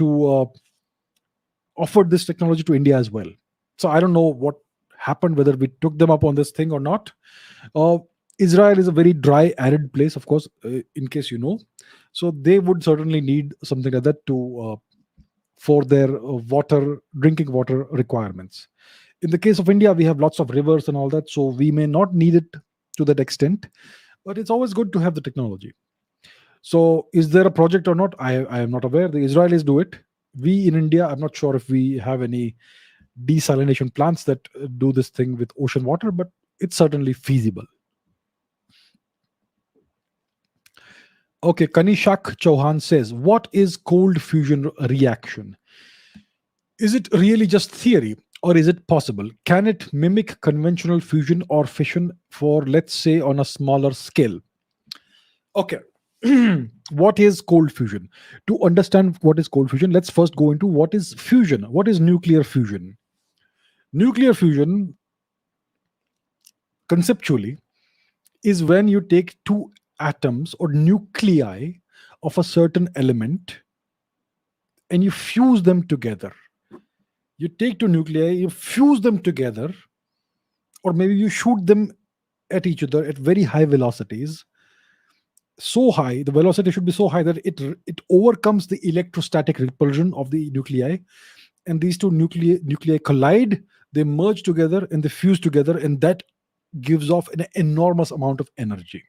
this technology to India as well. So I don't know what happened, whether we took them up on this thing or not. Uh, Israel is a very dry, arid place, of course, in case you know. So they would certainly need something like that to for their drinking water requirements. In the case of India, we have lots of rivers and all that, so we may not need it to that extent. But it's always good to have the technology. So, is there a project or not? I am not aware. The Israelis do it. We in India, I'm not sure if we have any desalination plants that do this thing with ocean water, but it's certainly feasible. Okay, Kanishak Chauhan says, what is cold fusion reaction? Is it really just theory, or is it possible? Can it mimic conventional fusion or fission for, let's say, on a smaller scale? Okay. What is cold fusion? To understand what is cold fusion, let's first go into what is fusion. What is nuclear fusion? Nuclear fusion, conceptually, is when you take two atoms or nuclei of a certain element and you fuse them together. You take two nuclei, you fuse them together, or maybe you shoot them at each other at very high velocities. So high, the velocity should be so high that it overcomes the electrostatic repulsion of the nuclei, and these two nuclei collide, they merge together and they fuse together, and that gives off an enormous amount of energy.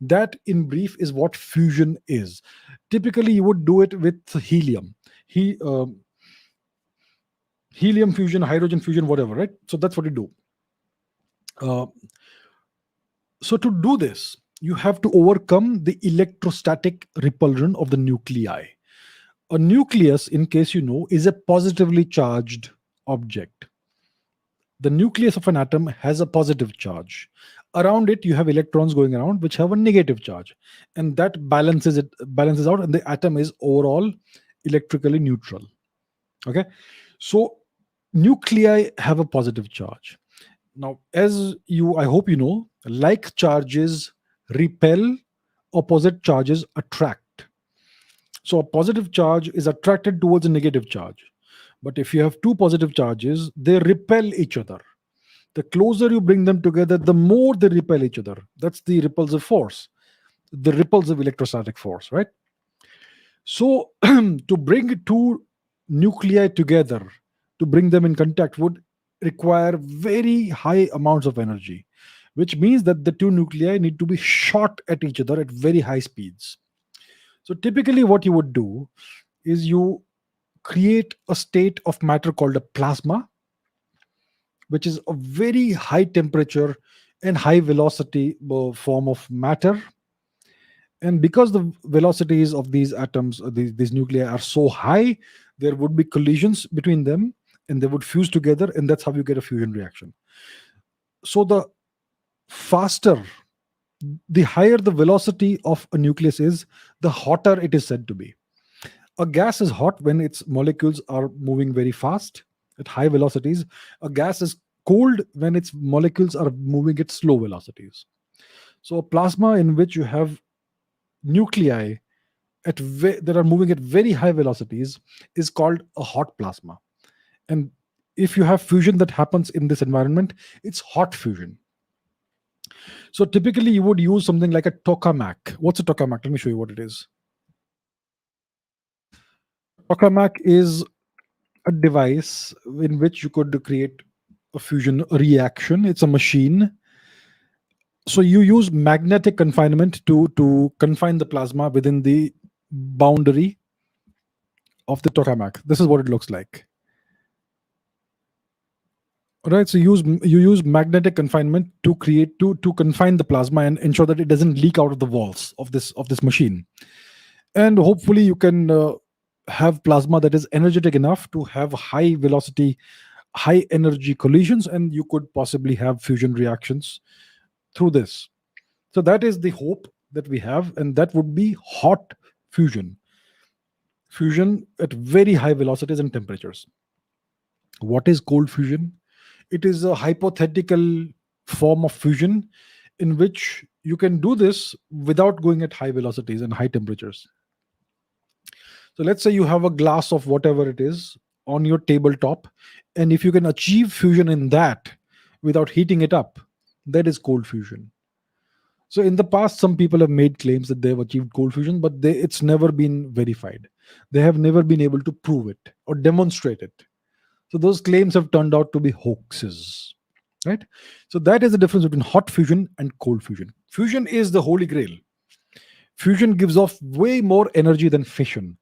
That, in brief, is what fusion is. Typically, you would do it with helium. Helium fusion, hydrogen fusion, whatever, right? So that's what you do. So to do this, you have to overcome the electrostatic repulsion of the nuclei. A nucleus, in case you know, is a positively charged object. The nucleus of an atom has a positive charge. Around it, you have electrons going around which have a negative charge, and that balances out, and the atom is overall electrically neutral. Okay, so nuclei have a positive charge. Now, as I hope you know, like charges repel, opposite charges attract. So a positive charge is attracted towards a negative charge. But if you have two positive charges, they repel each other. The closer you bring them together, the more they repel each other. That's the repulsive force, the repulsive electrostatic force, right? So to bring two nuclei together, to bring them in contact, would require very high amounts of energy, which means that the two nuclei need to be shot at each other at very high speeds. So typically what you would do is you create a state of matter called a plasma, which is a very high temperature and high velocity form of matter. And because the velocities of these atoms, these nuclei are so high, there would be collisions between them and they would fuse together, and that's how you get a fusion reaction. So the faster, the higher the velocity of a nucleus is, the hotter it is said to be. A gas is hot when its molecules are moving very fast at high velocities. A gas is cold when its molecules are moving at slow velocities. So a plasma in which you have nuclei that are moving at very high velocities is called a hot plasma. And if you have fusion that happens in this environment, it's hot fusion. So typically you would use something like a tokamak. What's a tokamak? Let me show you what it is. Tokamak is a device in which you could create a fusion reaction. It's a machine. So you use magnetic confinement to confine the plasma within the boundary of the tokamak. This is what it looks like. All right, so you use magnetic confinement to confine the plasma and ensure that it doesn't leak out of the walls of this machine. And hopefully you can have plasma that is energetic enough to have high velocity, high energy collisions, and you could possibly have fusion reactions through this. So that is the hope that we have, and that would be hot fusion at very high velocities and temperatures. What is cold fusion? It is a hypothetical form of fusion in which you can do this without going at high velocities and high temperatures. So let's say you have a glass of whatever it is on your tabletop, and if you can achieve fusion in that without heating it up, that is cold fusion. So in the past, some people have made claims that they have achieved cold fusion, but it's never been verified. They have never been able to prove it or demonstrate it. So those claims have turned out to be hoaxes, right? So that is the difference between hot fusion and cold fusion. Fusion is the holy grail. Fusion gives off way more energy than fission.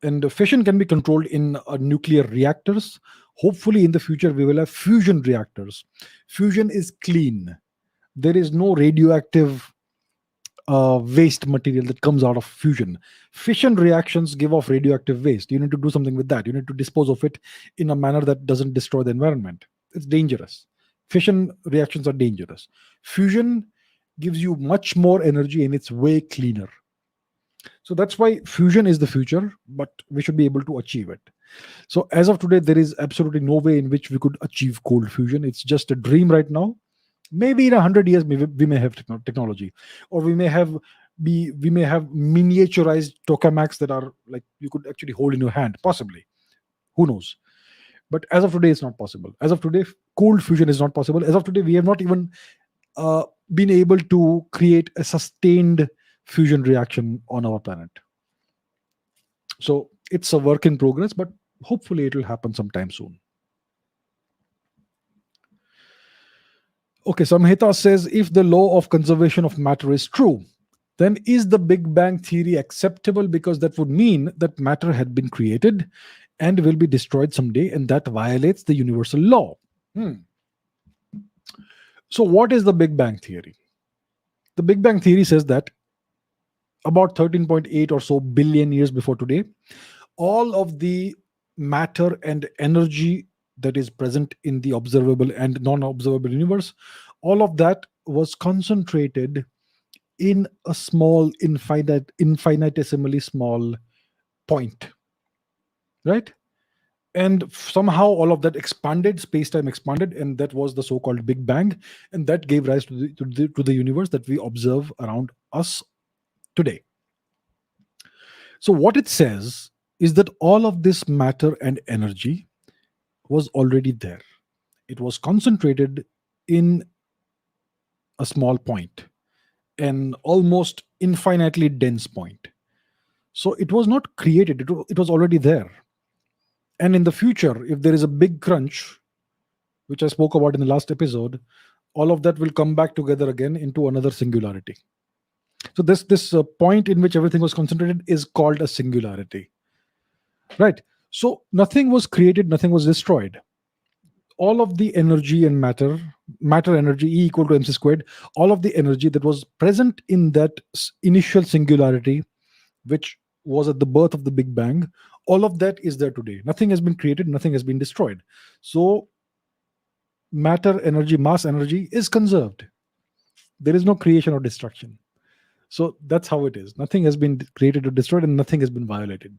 And fission can be controlled in nuclear reactors. Hopefully, in the future, we will have fusion reactors. Fusion is clean. There is no radioactive waste material that comes out of fusion. Fission reactions give off radioactive waste. You need to do something with that. You need to dispose of it in a manner that doesn't destroy the environment. It's dangerous. Fission reactions are dangerous. Fusion gives you much more energy and it's way cleaner. So that's why fusion is the future, but we should be able to achieve it. So as of today, there is absolutely no way in which we could achieve cold fusion. It's just a dream right now. Maybe in 100 years, maybe we may have technology, or we may have miniaturized tokamaks that are like you could actually hold in your hand. Possibly, who knows? But as of today, it's not possible. As of today, cold fusion is not possible. As of today, we have not even been able to create a sustained fusion reaction on our planet. So it's a work in progress, but hopefully it will happen sometime soon. Okay, Samhita says, if the law of conservation of matter is true, then is the Big Bang theory acceptable? Because that would mean that matter had been created and will be destroyed someday, and that violates the universal law. So what is the Big Bang theory? The Big Bang theory says that about 13.8 or so billion years before today, all of the matter and energy that is present in the observable and non-observable universe, all of that was concentrated in a small, infinitesimally small point, right? And somehow all of that expanded, space-time expanded, and that was the so-called Big Bang, and that gave rise to the universe that we observe around us today. So what it says is that all of this matter and energy was already there. It was concentrated in a small point, an almost infinitely dense point. So it was not created, it was already there. And in the future, if there is a big crunch, which I spoke about in the last episode, all of that will come back together again into another singularity. So this point in which everything was concentrated is called a singularity, right? So nothing was created, nothing was destroyed. All of the energy and matter energy, E equal to mc squared, all of the energy that was present in that initial singularity, which was at the birth of the Big Bang, all of that is there today. Nothing has been created, nothing has been destroyed. So matter, energy, mass energy is conserved. There is no creation or destruction. So that's how it is. Nothing has been created or destroyed, and nothing has been violated.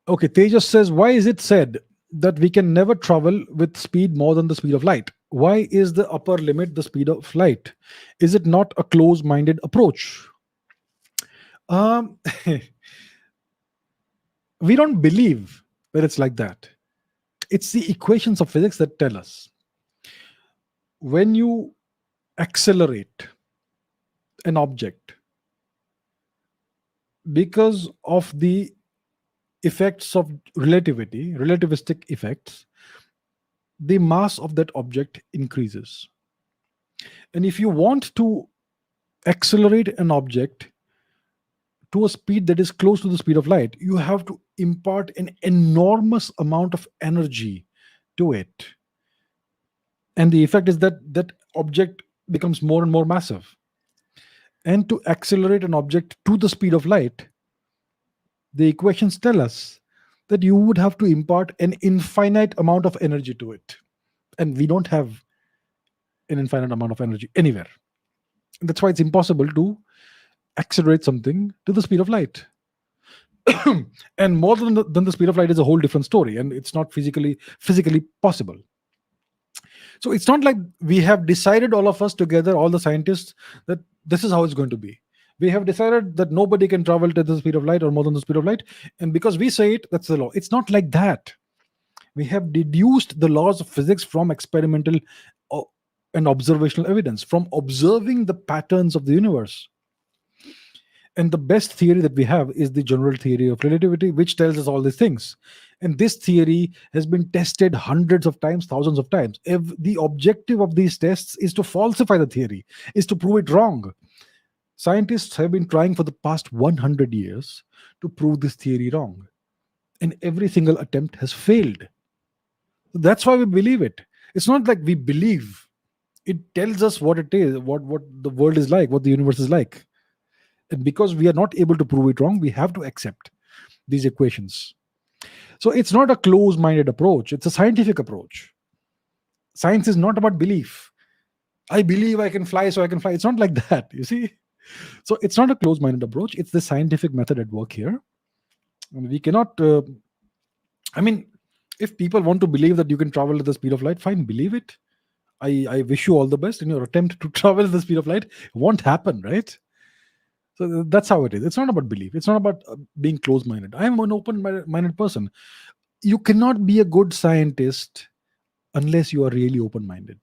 Okay, Tejas says, why is it said that we can never travel with speed more than the speed of light? Why is the upper limit the speed of light? Is it not a close-minded approach? We don't believe that it's like that. It's the equations of physics that tell us. When you accelerate an object because of the effects of relativistic effects, the mass of that object increases. And if you want to accelerate an object to a speed that is close to the speed of light, you have to impart an enormous amount of energy to it. And the effect is that that object becomes more and more massive. And to accelerate an object to the speed of light, the equations tell us that you would have to impart an infinite amount of energy to it. And we don't have an infinite amount of energy anywhere. That's why it's impossible to accelerate something to the speed of light. And more than the speed of light is a whole different story, and it's not physically possible. So it's not like we have decided, all of us together, all the scientists, that this is how it's going to be. We have decided that nobody can travel to the speed of light or more than the speed of light, and because we say it, that's the law. It's not like that. We have deduced the laws of physics from experimental and observational evidence, from observing the patterns of the universe. And the best theory that we have is the general theory of relativity, which tells us all these things. And this theory has been tested hundreds of times, thousands of times. The objective of these tests is to falsify the theory, is to prove it wrong. Scientists have been trying for the past 100 years to prove this theory wrong, and every single attempt has failed. That's why we believe it. It's not like we believe. It tells us what it is, what the world is like, what the universe is like. And because we are not able to prove it wrong, we have to accept these equations. So it's not a close-minded approach, it's a scientific approach. Science is not about belief. I believe I can fly, so I can fly. It's not like that, you see. So it's not a close-minded approach. It's the scientific method at work here. And we cannot. I mean, if people want to believe that you can travel at the speed of light, fine, believe it. I wish you all the best in your attempt to travel at the speed of light. It won't happen, right? So that's how it is. It's not about belief. It's not about being close-minded. I am an open-minded person. You cannot be a good scientist unless you are really open-minded,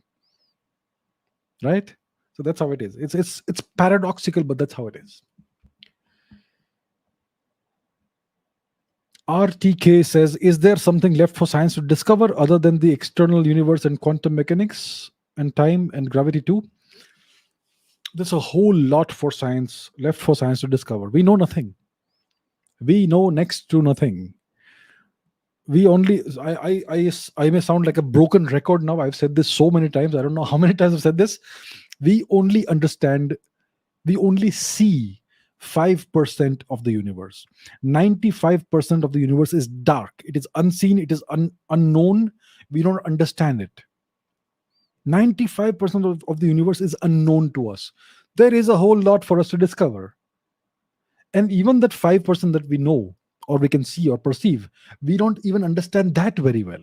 right? So that's how it is. It's paradoxical, but that's how it is. RTK says, is there something left for science to discover other than the external universe and quantum mechanics and time and gravity too? There's a whole lot left for science to discover. We know nothing. We know next to nothing. We only, I may sound like a broken record now. I've said this so many times. I don't know how many times I've said this. We only see 5% of the universe. 95% of the universe is dark. It is unseen. It is unknown. We don't understand it. 95% of the universe is unknown to us. There is a whole lot for us to discover. And even that 5% that we know, or we can see or perceive, we don't even understand that very well.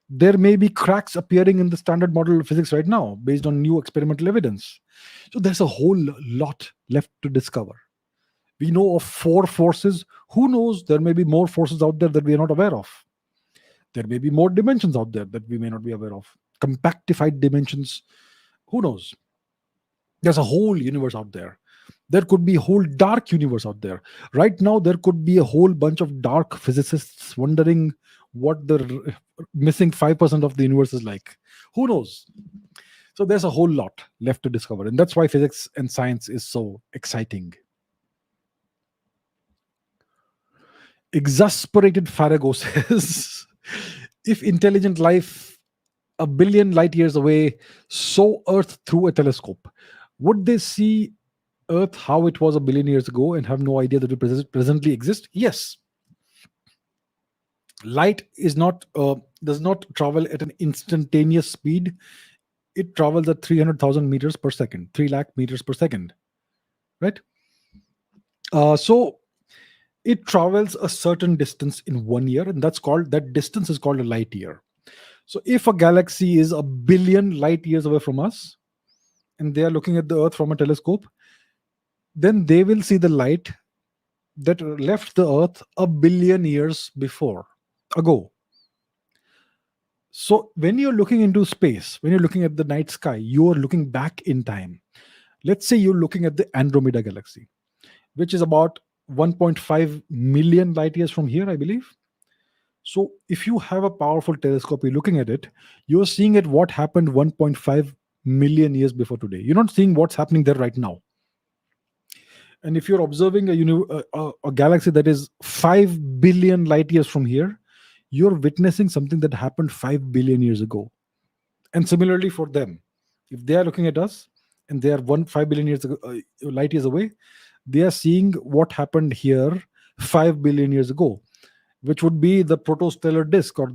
There may be cracks appearing in the standard model of physics right now based on new experimental evidence. So there's a whole lot left to discover. We know of 4 forces. Who knows? There may be more forces out there that we are not aware of. There may be more dimensions out there that we may not be aware of. Compactified dimensions. Who knows? There's a whole universe out there. There could be a whole dark universe out there. Right now, there could be a whole bunch of dark physicists wondering what the missing 5% of the universe is like. Who knows? So there's a whole lot left to discover. And that's why physics and science is so exciting. Exasperated Farago says, if intelligent life a billion light years away saw Earth through a telescope, would they see Earth how it was a billion years ago and have no idea that we presently exist? Yes. Light does not travel at an instantaneous speed. It travels at 300,000 meters per second, 3 lakh meters per second, right? So it travels a certain distance in 1 year, and that distance is called a light year. So if a galaxy is a billion light years away from us, and they are looking at the Earth from a telescope, then they will see the light that left the Earth a billion years ago. So when you're looking into space, when you're looking at the night sky, you are looking back in time. Let's say you're looking at the Andromeda galaxy, which is about 1.5 million light years from here, I believe. So if you have a powerful telescope, you're looking at it, you're seeing at what happened 1.5 million years before today. You're not seeing what's happening there right now. And if you're observing a galaxy that is 5 billion light years from here, you're witnessing something that happened 5 billion years ago. And similarly for them, if they are looking at us and they are 5 billion years ago, light years away, they are seeing what happened here 5 billion years ago, which would be the protostellar disk, or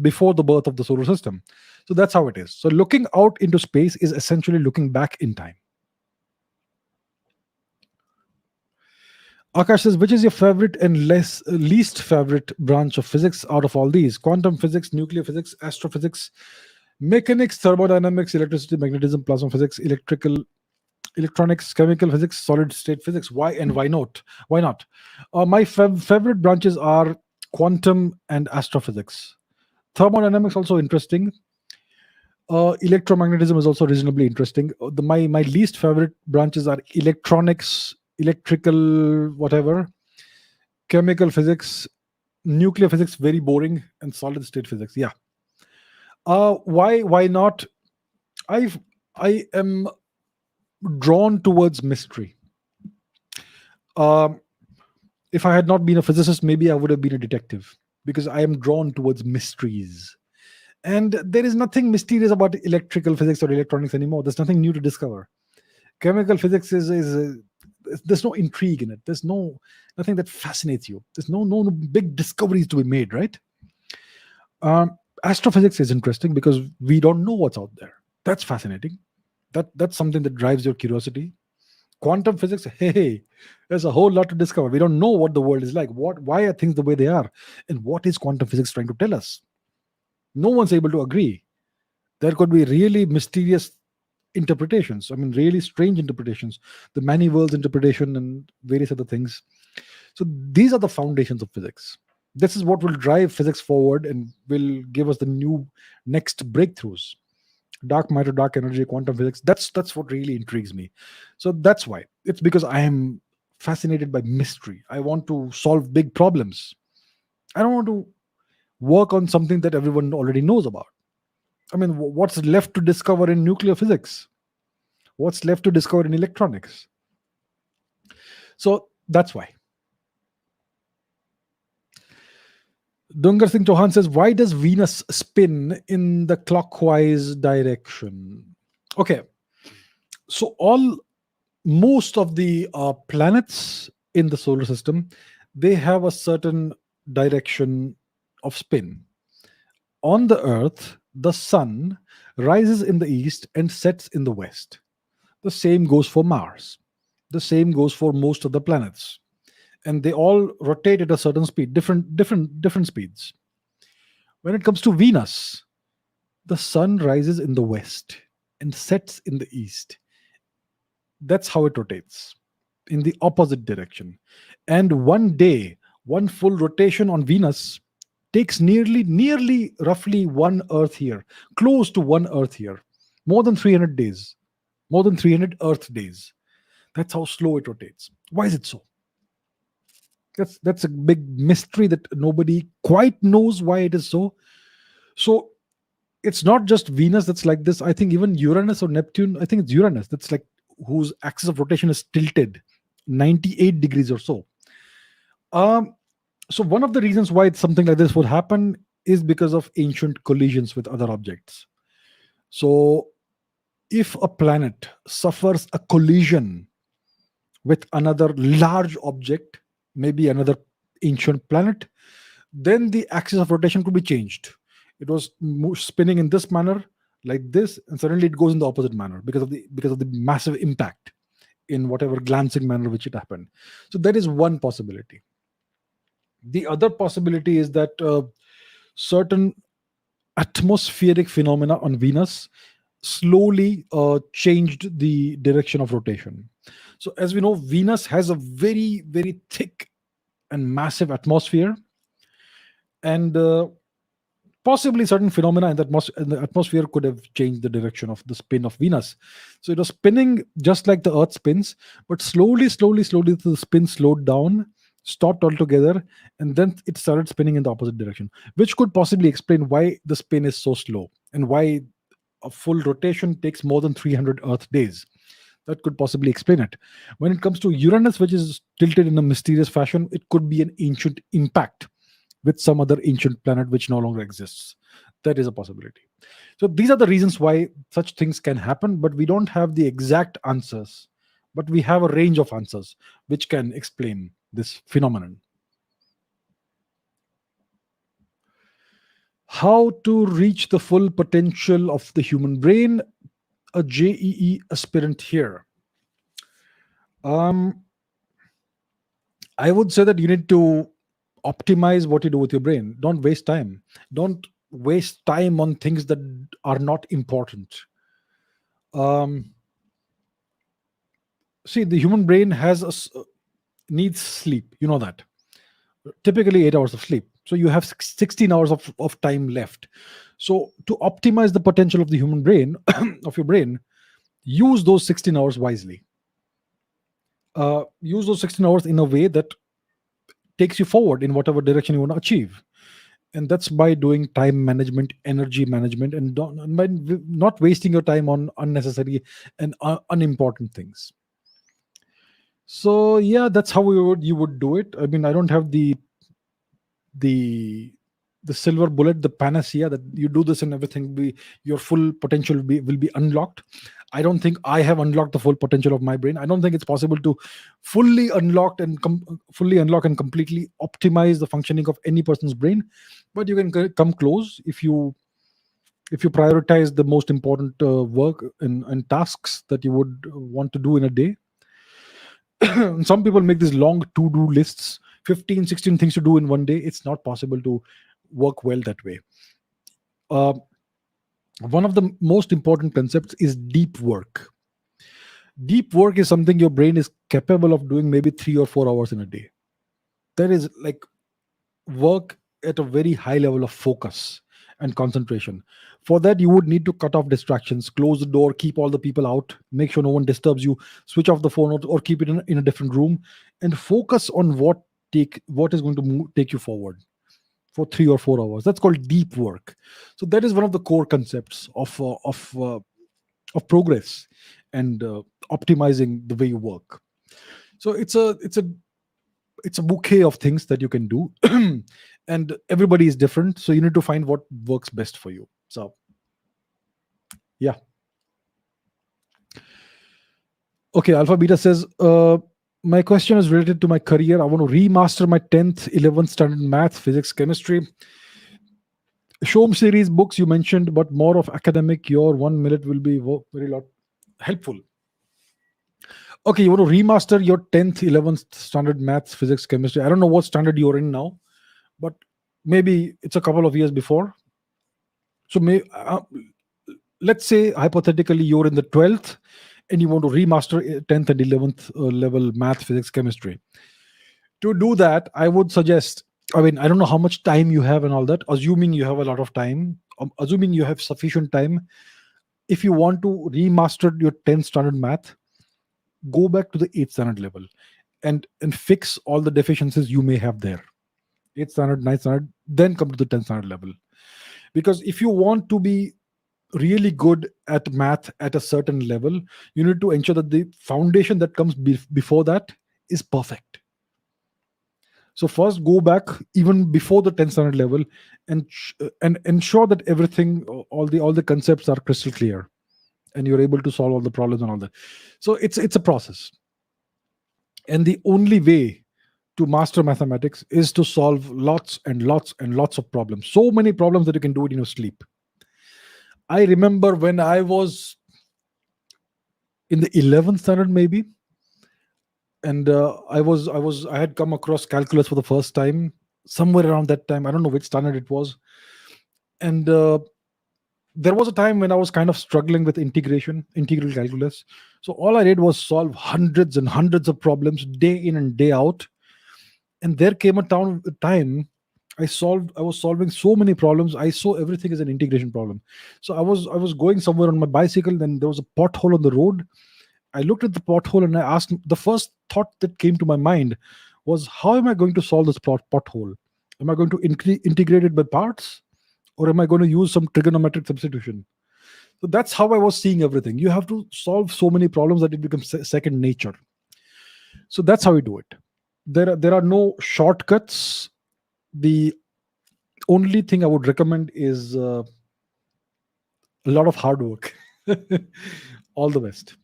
before the birth of the solar system. So that's how it is. So looking out into space is essentially looking back in time. Akash says, which is your favorite and least favorite branch of physics out of all these? Quantum physics, nuclear physics, astrophysics, mechanics, thermodynamics, electricity, magnetism, plasma physics, electronics, chemical physics, solid state physics. Why and why not? Why not? My favorite branches are quantum and astrophysics. Thermodynamics also interesting. Electromagnetism is also reasonably interesting. My least favorite branches are electronics, electrical, whatever, chemical physics, nuclear physics, very boring, and solid state physics. Yeah. Why not? I am drawn towards mystery. Um, if I had not been a physicist, maybe I would have been a detective, because I am drawn towards mysteries. And there is nothing mysterious about electrical physics or electronics anymore. There's nothing new to discover. Chemical physics there's no intrigue in it. There's nothing that fascinates you. There's no big discoveries to be made, right? Astrophysics is interesting because we don't know what's out there. That's fascinating. That's something that drives your curiosity. Quantum physics, hey, there's a whole lot to discover. We don't know what the world is like. Why are things the way they are? And what is quantum physics trying to tell us? No one's able to agree. There could be really mysterious interpretations. I mean, really strange interpretations. The many worlds interpretation and various other things. So these are the foundations of physics. This is what will drive physics forward and will give us the new next breakthroughs. Dark matter, dark energy, quantum physics. That's what really intrigues me. So that's why. It's because I am fascinated by mystery. I want to solve big problems. I don't want to work on something that everyone already knows about. I mean, what's left to discover in nuclear physics? What's left to discover in electronics? So that's why. Dungar Singh Chauhan says, why does Venus spin in the clockwise direction? Okay. So most of the planets in the solar system, they have a certain direction of spin. On the Earth, the sun rises in the east and sets in the west. The same goes for Mars. The same goes for most of the planets. And they all rotate at a certain speed, different speeds. When it comes to Venus, the sun rises in the west and sets in the east. That's how it rotates, in the opposite direction. And one day, one full rotation on Venus takes nearly roughly one Earth year, close to one Earth year, more than 300 days, more than 300 Earth days. That's how slow it rotates. Why is it so? That's a big mystery that nobody quite knows why it is so. So it's not just Venus that's like this. I think even Uranus or Neptune, I think it's Uranus that's like, whose axis of rotation is tilted 98 degrees or so. So one of the reasons why something like this would happen is because of ancient collisions with other objects. So if a planet suffers a collision with another large object, maybe another ancient planet, then the axis of rotation could be changed. It was spinning in this manner, like this, and suddenly it goes in the opposite manner because of the massive impact in whatever glancing manner which it happened. So that is one possibility. The other possibility is that certain atmospheric phenomena on Venus slowly changed the direction of rotation. So as we know, Venus has a very, very thick and massive atmosphere, and possibly certain phenomena in the atmosphere could have changed the direction of the spin of Venus. So it was spinning just like the Earth spins, but slowly, the spin slowed down, stopped altogether, and then it started spinning in the opposite direction, which could possibly explain why the spin is so slow and why a full rotation takes more than 300 Earth days. That could possibly explain it. When it comes to Uranus, which is tilted in a mysterious fashion, it could be an ancient impact with some other ancient planet which no longer exists. That is a possibility. So these are the reasons why such things can happen, but we don't have the exact answers. But we have a range of answers which can explain this phenomenon. How to reach the full potential of the human brain? A JEE aspirant here. I would say that you need to optimize what you do with your brain. Don't waste time. Don't waste time on things that are not important. See, the human brain needs sleep. You know that. Typically 8 hours of sleep. So you have 16 hours of time left. So to optimize the potential of the human brain, of your brain, use those 16 hours wisely. Use those 16 hours in a way that takes you forward in whatever direction you want to achieve. and that's by doing time management, energy management, and and by not wasting your time on unnecessary and unimportant things. So yeah, that's how you would do it. I mean, I don't have the the silver bullet, the panacea that you do this and everything be your full potential will be unlocked. I don't think I have unlocked the full potential of my brain. I don't think it's possible to fully unlock and completely optimize the functioning of any person's brain, but you can come close if you prioritize the most important work and tasks that you would want to do in a day. Some people make these long to-do lists, 15, 16 things to do in one day. It's not possible to work well that way. uh, One of the most important concepts is deep work. Deep work is something your brain is capable of doing maybe 3 or 4 hours in a day. That is like work at a very high level of focus and concentration. For that, you would need to cut off distractions, close the door, keep all the people out, make sure no one disturbs you, switch off the phone, or keep it in a different room, and focus on what is going to take you forward for 3 or 4 hours. That's called deep work. So that is one of the core concepts of progress and optimizing the way you work. So it's a bouquet of things that you can do, and everybody is different. So you need to find what works best for you. So yeah. Okay, Alpha Beta says, my question is related to my career. I want to remaster my 10th, 11th standard math, physics, chemistry. Shom series books you mentioned, but more of academic. Your 1 minute will be very lot helpful. Okay, you want to remaster your 10th, 11th standard maths, physics, chemistry. I don't know what standard you're in now, but maybe it's a couple of years before. So let's say hypothetically you're in the 12th and you want to remaster 10th and 11th level math, physics, chemistry. To do that, I would suggest, I mean, I don't know how much time you have and all that. Assuming you have a lot of time, assuming you have sufficient time, if you want to remaster your 10th standard math, go back to the 8th standard level and fix all the deficiencies you may have there. 8th standard, 9th standard, then come to the 10th standard level. Because if you want to be really good at math at a certain level, you need to ensure that the foundation that comes before that is perfect. So first go back even before the 10th standard level and ensure that everything, all the concepts are crystal clear and you're able to solve all the problems and all that. So it's a process. And the only way to master mathematics is to solve lots and lots and lots of problems. So many problems that you can do it in your sleep. I remember when I was in the 11th standard, maybe, and I had come across calculus for the first time somewhere around that time. I don't know which standard it was, and there was a time when I was kind of struggling with integral calculus. So all I did was solve hundreds and hundreds of problems day in and day out. And there came a time I was solving so many problems. I saw everything as an integration problem. So I was going somewhere on my bicycle, then there was a pothole on the road. I looked at the pothole and I asked, the first thought that came to my mind was, how am I going to solve this pothole? Am I going to integrate it by parts? Or am I going to use some trigonometric substitution? So that's how I was seeing everything. You have to solve so many problems that it becomes second nature. So that's how we do it. There are no shortcuts. The only thing I would recommend is a lot of hard work. All the best.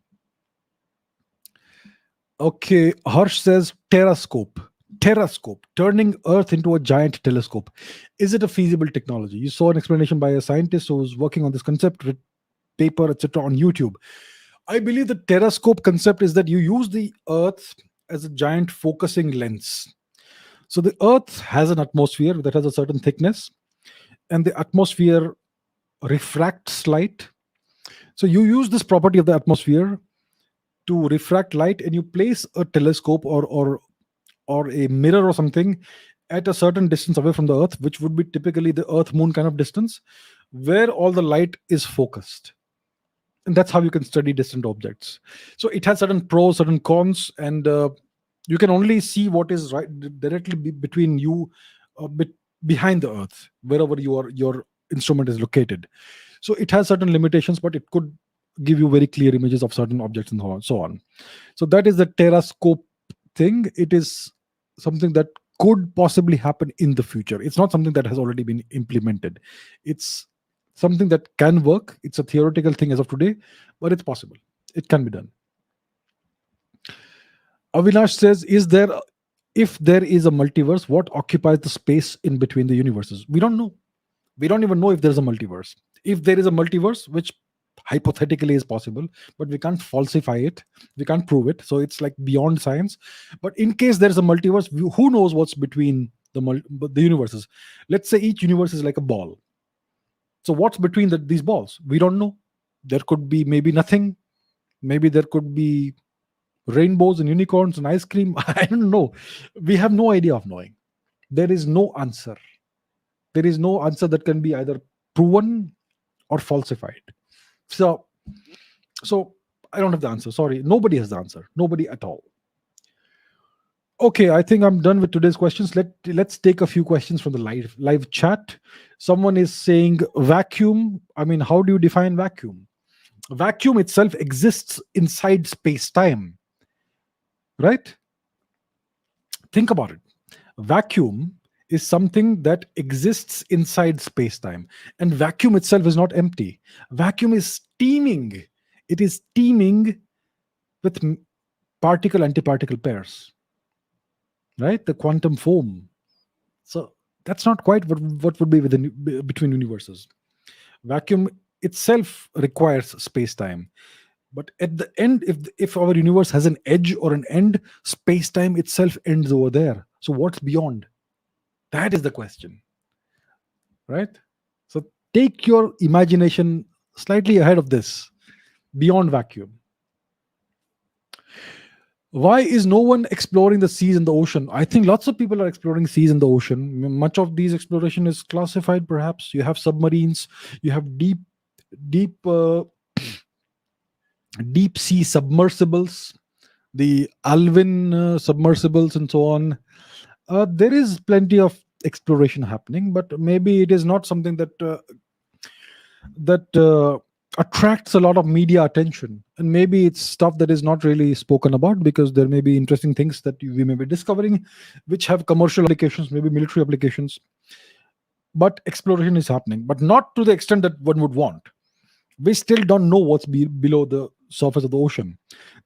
Okay, Harsh says terrascope, turning Earth into a giant telescope. Is it a feasible technology? You saw an explanation by a scientist who was working on this concept, paper, etc., on YouTube. I believe the terrascope concept is that you use the Earth as a giant focusing lens. So the Earth has an atmosphere that has a certain thickness, and the atmosphere refracts light. So you use this property of the atmosphere to refract light, and you place a telescope or a mirror or something at a certain distance away from the Earth, which would be typically the Earth Moon kind of distance, where all the light is focused. And that's how you can study distant objects. So it has certain pros, certain cons, and you can only see what is right directly between you, behind the earth, wherever your instrument is located. So it has certain limitations, but it could give you very clear images of certain objects and so on. So that is the terrascope thing. It is something that could possibly happen in the future. It's not something that has already been implemented. It's something that can work. It's a theoretical thing as of today, but it's possible. It can be done. Avinash says, "Is there, if there is a multiverse, what occupies the space in between the universes?" We don't know. We don't even know if there's a multiverse. If there is a multiverse, which hypothetically is possible, but we can't falsify it, we can't prove it, so it's like beyond science. But in case there's a multiverse, who knows what's between the universes? Let's say each universe is like a ball. So what's between these balls? We don't know. There could be maybe nothing. Maybe there could be rainbows and unicorns and ice cream. I don't know. We have no idea of knowing. There is no answer. There is no answer that can be either proven or falsified. So I don't have the answer. Sorry, nobody has the answer. Nobody at all. Okay, I think I'm done with today's questions. Let's take a few questions from the live chat. Someone is saying vacuum. I mean, how do you define vacuum? Vacuum itself exists inside space-time, right? Think about it. Vacuum is something that exists inside space-time, and vacuum itself is not empty. Vacuum is teeming. It is teeming with particle antiparticle pairs, right? The quantum foam. So that's not quite what would be between universes. Vacuum itself requires space-time, but at the end, if our universe has an edge or an end, space-time itself ends over there. So what's beyond? That is the question, right? So take your imagination slightly ahead of this, beyond vacuum. Why is no one exploring the seas and the ocean? I think lots of people are exploring seas and the ocean. Much of these exploration is classified, perhaps. You have submarines, you have deep sea submersibles, the Alvin submersibles, and so on. There is plenty of exploration happening, but maybe it is not something that attracts a lot of media attention, and maybe it's stuff that is not really spoken about, because there may be interesting things that we may be discovering which have commercial applications, maybe military applications. But exploration is happening, but not to the extent that one would want. We still don't know what's below the surface of the ocean.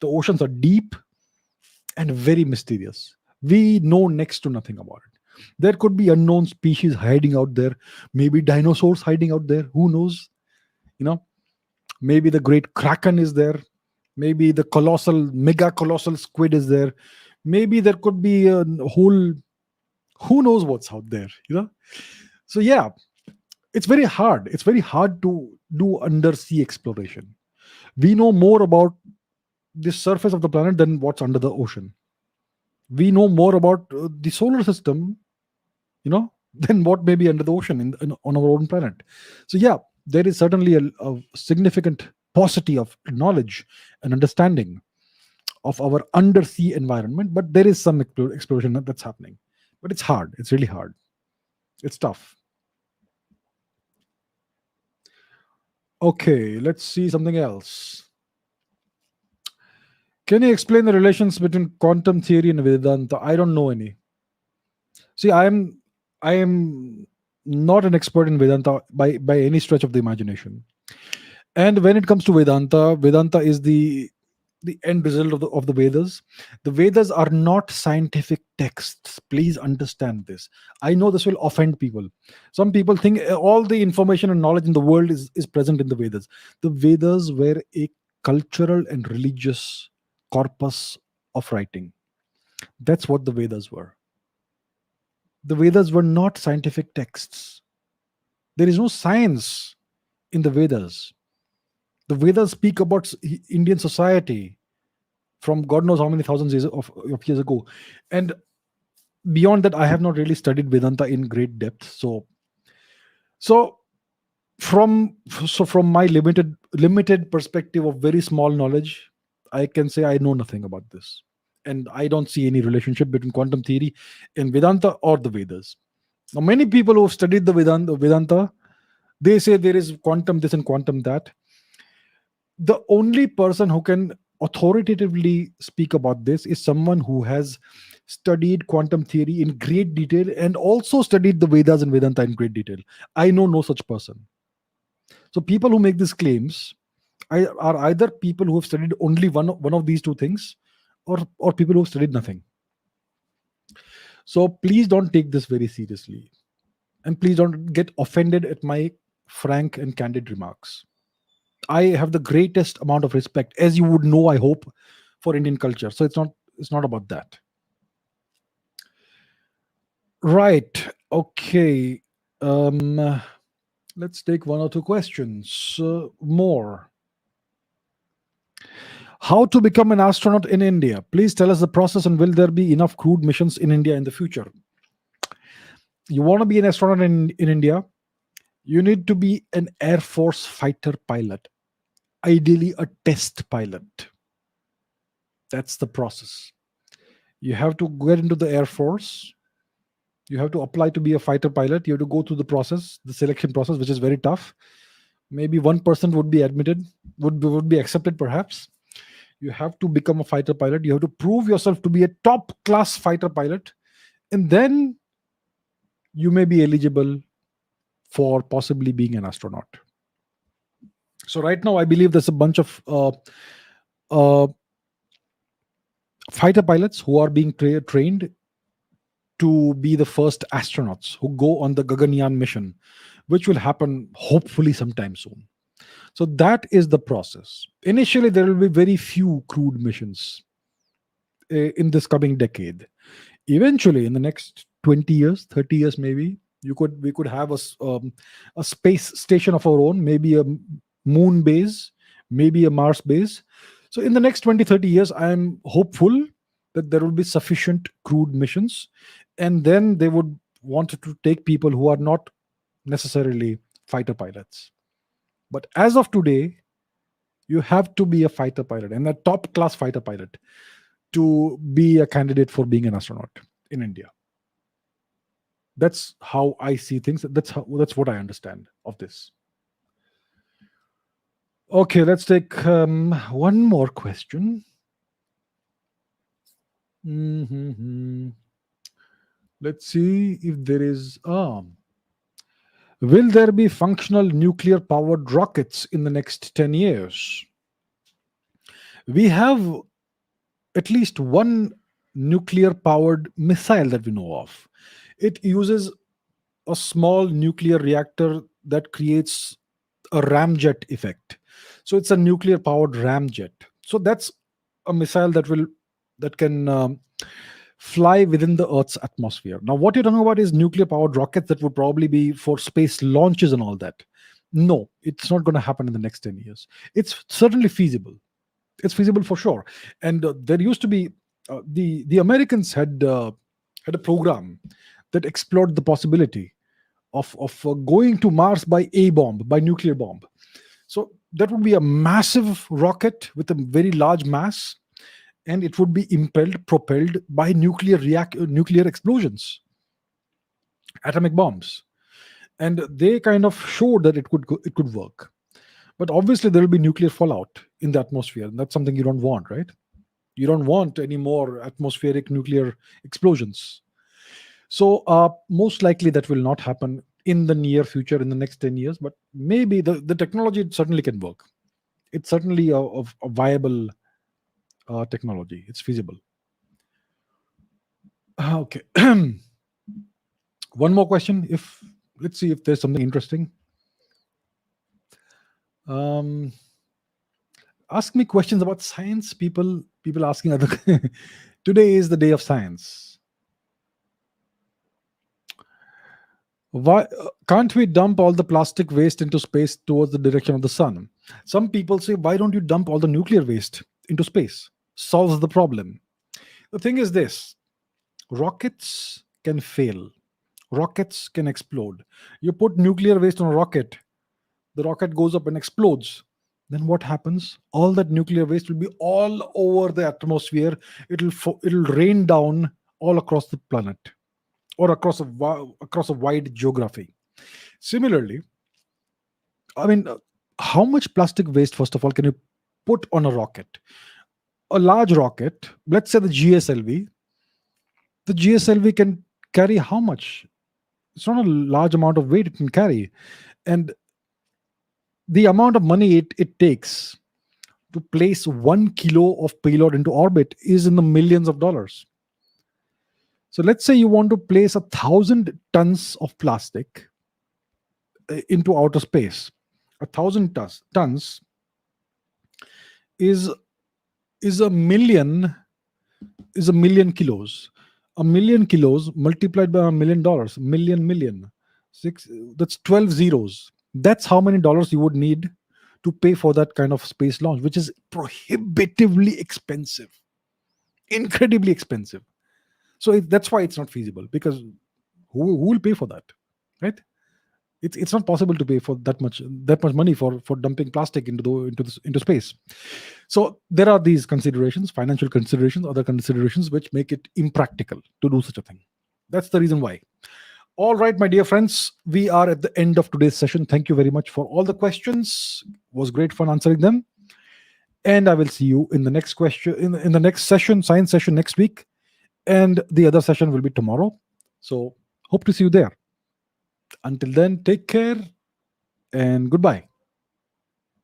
The oceans are deep and very mysterious. We know next to nothing about it. There could be unknown species hiding out there, maybe dinosaurs hiding out there, who knows? Maybe the great kraken is there, maybe the mega colossal squid is there, maybe there could be a whole, who knows what's out there. So yeah, it's very hard to do undersea exploration. We know more about the surface of the planet than what's under the ocean. We know more about the solar system, than what may be under the ocean on our own planet. So yeah, there is certainly a significant paucity of knowledge and understanding of our undersea environment, but there is some exploration that's happening. But it's hard. It's really hard. It's tough. Okay, let's see something else. Can you explain the relations between quantum theory and Vedanta? I don't know any. See, I am not an expert in Vedanta by any stretch of the imagination. And when it comes to Vedanta is the end result of the Vedas. The Vedas are not scientific texts. Please understand this. I know this will offend people. Some people think all the information and knowledge in the world is present in the Vedas. The Vedas were a cultural and religious corpus of writing. That's what the Vedas were. The Vedas were not scientific texts. There is no science in the Vedas. The Vedas speak about Indian society from God knows how many thousands of years ago. And beyond that, I have not really studied Vedanta in great depth. So from my limited perspective of very small knowledge, I can say I know nothing about this. And I don't see any relationship between quantum theory and Vedanta or the Vedas. Now, many people who have studied the Vedanta, they say there is quantum this and quantum that. The only person who can authoritatively speak about this is someone who has studied quantum theory in great detail and also studied the Vedas and Vedanta in great detail. I know no such person. So people who make these claims are either people who have studied only one of these two things, or people who have studied nothing. So please don't take this very seriously, and please don't get offended at my frank and candid remarks. I have the greatest amount of respect, as you would know, I hope, for Indian culture. So it's not about that. Right. Okay. Let's take one or two questions more. How to become an astronaut in India? Please tell us the process, and will there be enough crewed missions in India in the future? You want to be an astronaut in India? You need to be an Air Force fighter pilot, ideally a test pilot. That's the process. You have to get into the Air Force. You have to apply to be a fighter pilot. You have to go through the process, the selection process, which is very tough. Maybe 1% would be admitted, would be accepted perhaps. You have to become a fighter pilot. You have to prove yourself to be a top class fighter pilot, and then you may be eligible for possibly being an astronaut. So right now, I believe there's a bunch of uh, fighter pilots who are being trained to be the first astronauts who go on the Gaganyaan mission, which will happen hopefully sometime soon. So that is the process. Initially, there will be very few crewed missions in this coming decade. Eventually, in the next 20 years, 30 years, maybe we could have a space station of our own, maybe a moon base, maybe a Mars base. So in the next 20, 30 years, I am hopeful that there will be sufficient crewed missions, and then they would want to take people who are not necessarily fighter pilots. But as of today, you have to be a fighter pilot and a top class fighter pilot to be a candidate for being an astronaut in India. That's how I see things. That's what I understand of this. Okay, let's take one more question. Let's see if there is. Will there be functional nuclear powered rockets in the next 10 years? We have at least one nuclear powered missile that we know of. It uses a small nuclear reactor that creates a ramjet effect. So it's a nuclear powered ramjet. So that's a missile that can fly within the Earth's atmosphere. Now, what you're talking about is nuclear powered rockets that would probably be for space launches and all that. No, it's not going to happen in the next 10 years. It's certainly feasible. It's feasible for sure. And there used to be the Americans had a program that explored the possibility of going to Mars by by nuclear bomb. So that would be a massive rocket with a very large mass, and it would be propelled by nuclear explosions, atomic bombs, and they kind of showed that it could work. But obviously, there will be nuclear fallout in the atmosphere, and that's something you don't want, right? You don't want any more atmospheric nuclear explosions. So most likely that will not happen in the near future, in the next 10 years, but maybe the technology certainly can work. It's certainly a viable technology. It's feasible. Okay. One more question. Let's see if there's something interesting. Ask me questions about science. People asking other. Today is the day of science. Why can't we dump all the plastic waste into space towards the direction of the sun? Some people say, why don't you dump all the nuclear waste into space? Solves the problem. The thing is this: rockets can fail, rockets can explode. You put nuclear waste on a rocket, the rocket goes up and explodes. Then what happens? All that nuclear waste will be all over the atmosphere. It'll rain down all across the planet, or across a wide geography. Similarly, I mean, how much plastic waste, first of all, can you put on a rocket? A large rocket, let's say the GSLV can carry how much? It's not a large amount of weight it can carry. And the amount of money it takes to place 1 kilo of payload into orbit is in the millions of dollars. So let's say you want to place 1,000 tons of plastic into outer space. 1,000 tons is a million kilos. A million kilos multiplied by $1 million, million, six, that's 12 zeros. That's how many dollars you would need to pay for that kind of space launch, which is prohibitively expensive, incredibly expensive. So that's why it's not feasible, because who will pay for that, right? It's not possible to pay for that much money for dumping plastic into space. So there are these considerations, financial considerations, other considerations, which make it impractical to do such a thing. That's the reason why. All right, my dear friends, we are at the end of today's session. Thank you very much for all the questions. It was great fun answering them. And I will see you in the next question, in the next session, science session next week. And the other session will be tomorrow. So hope to see you there. Until then, take care and goodbye.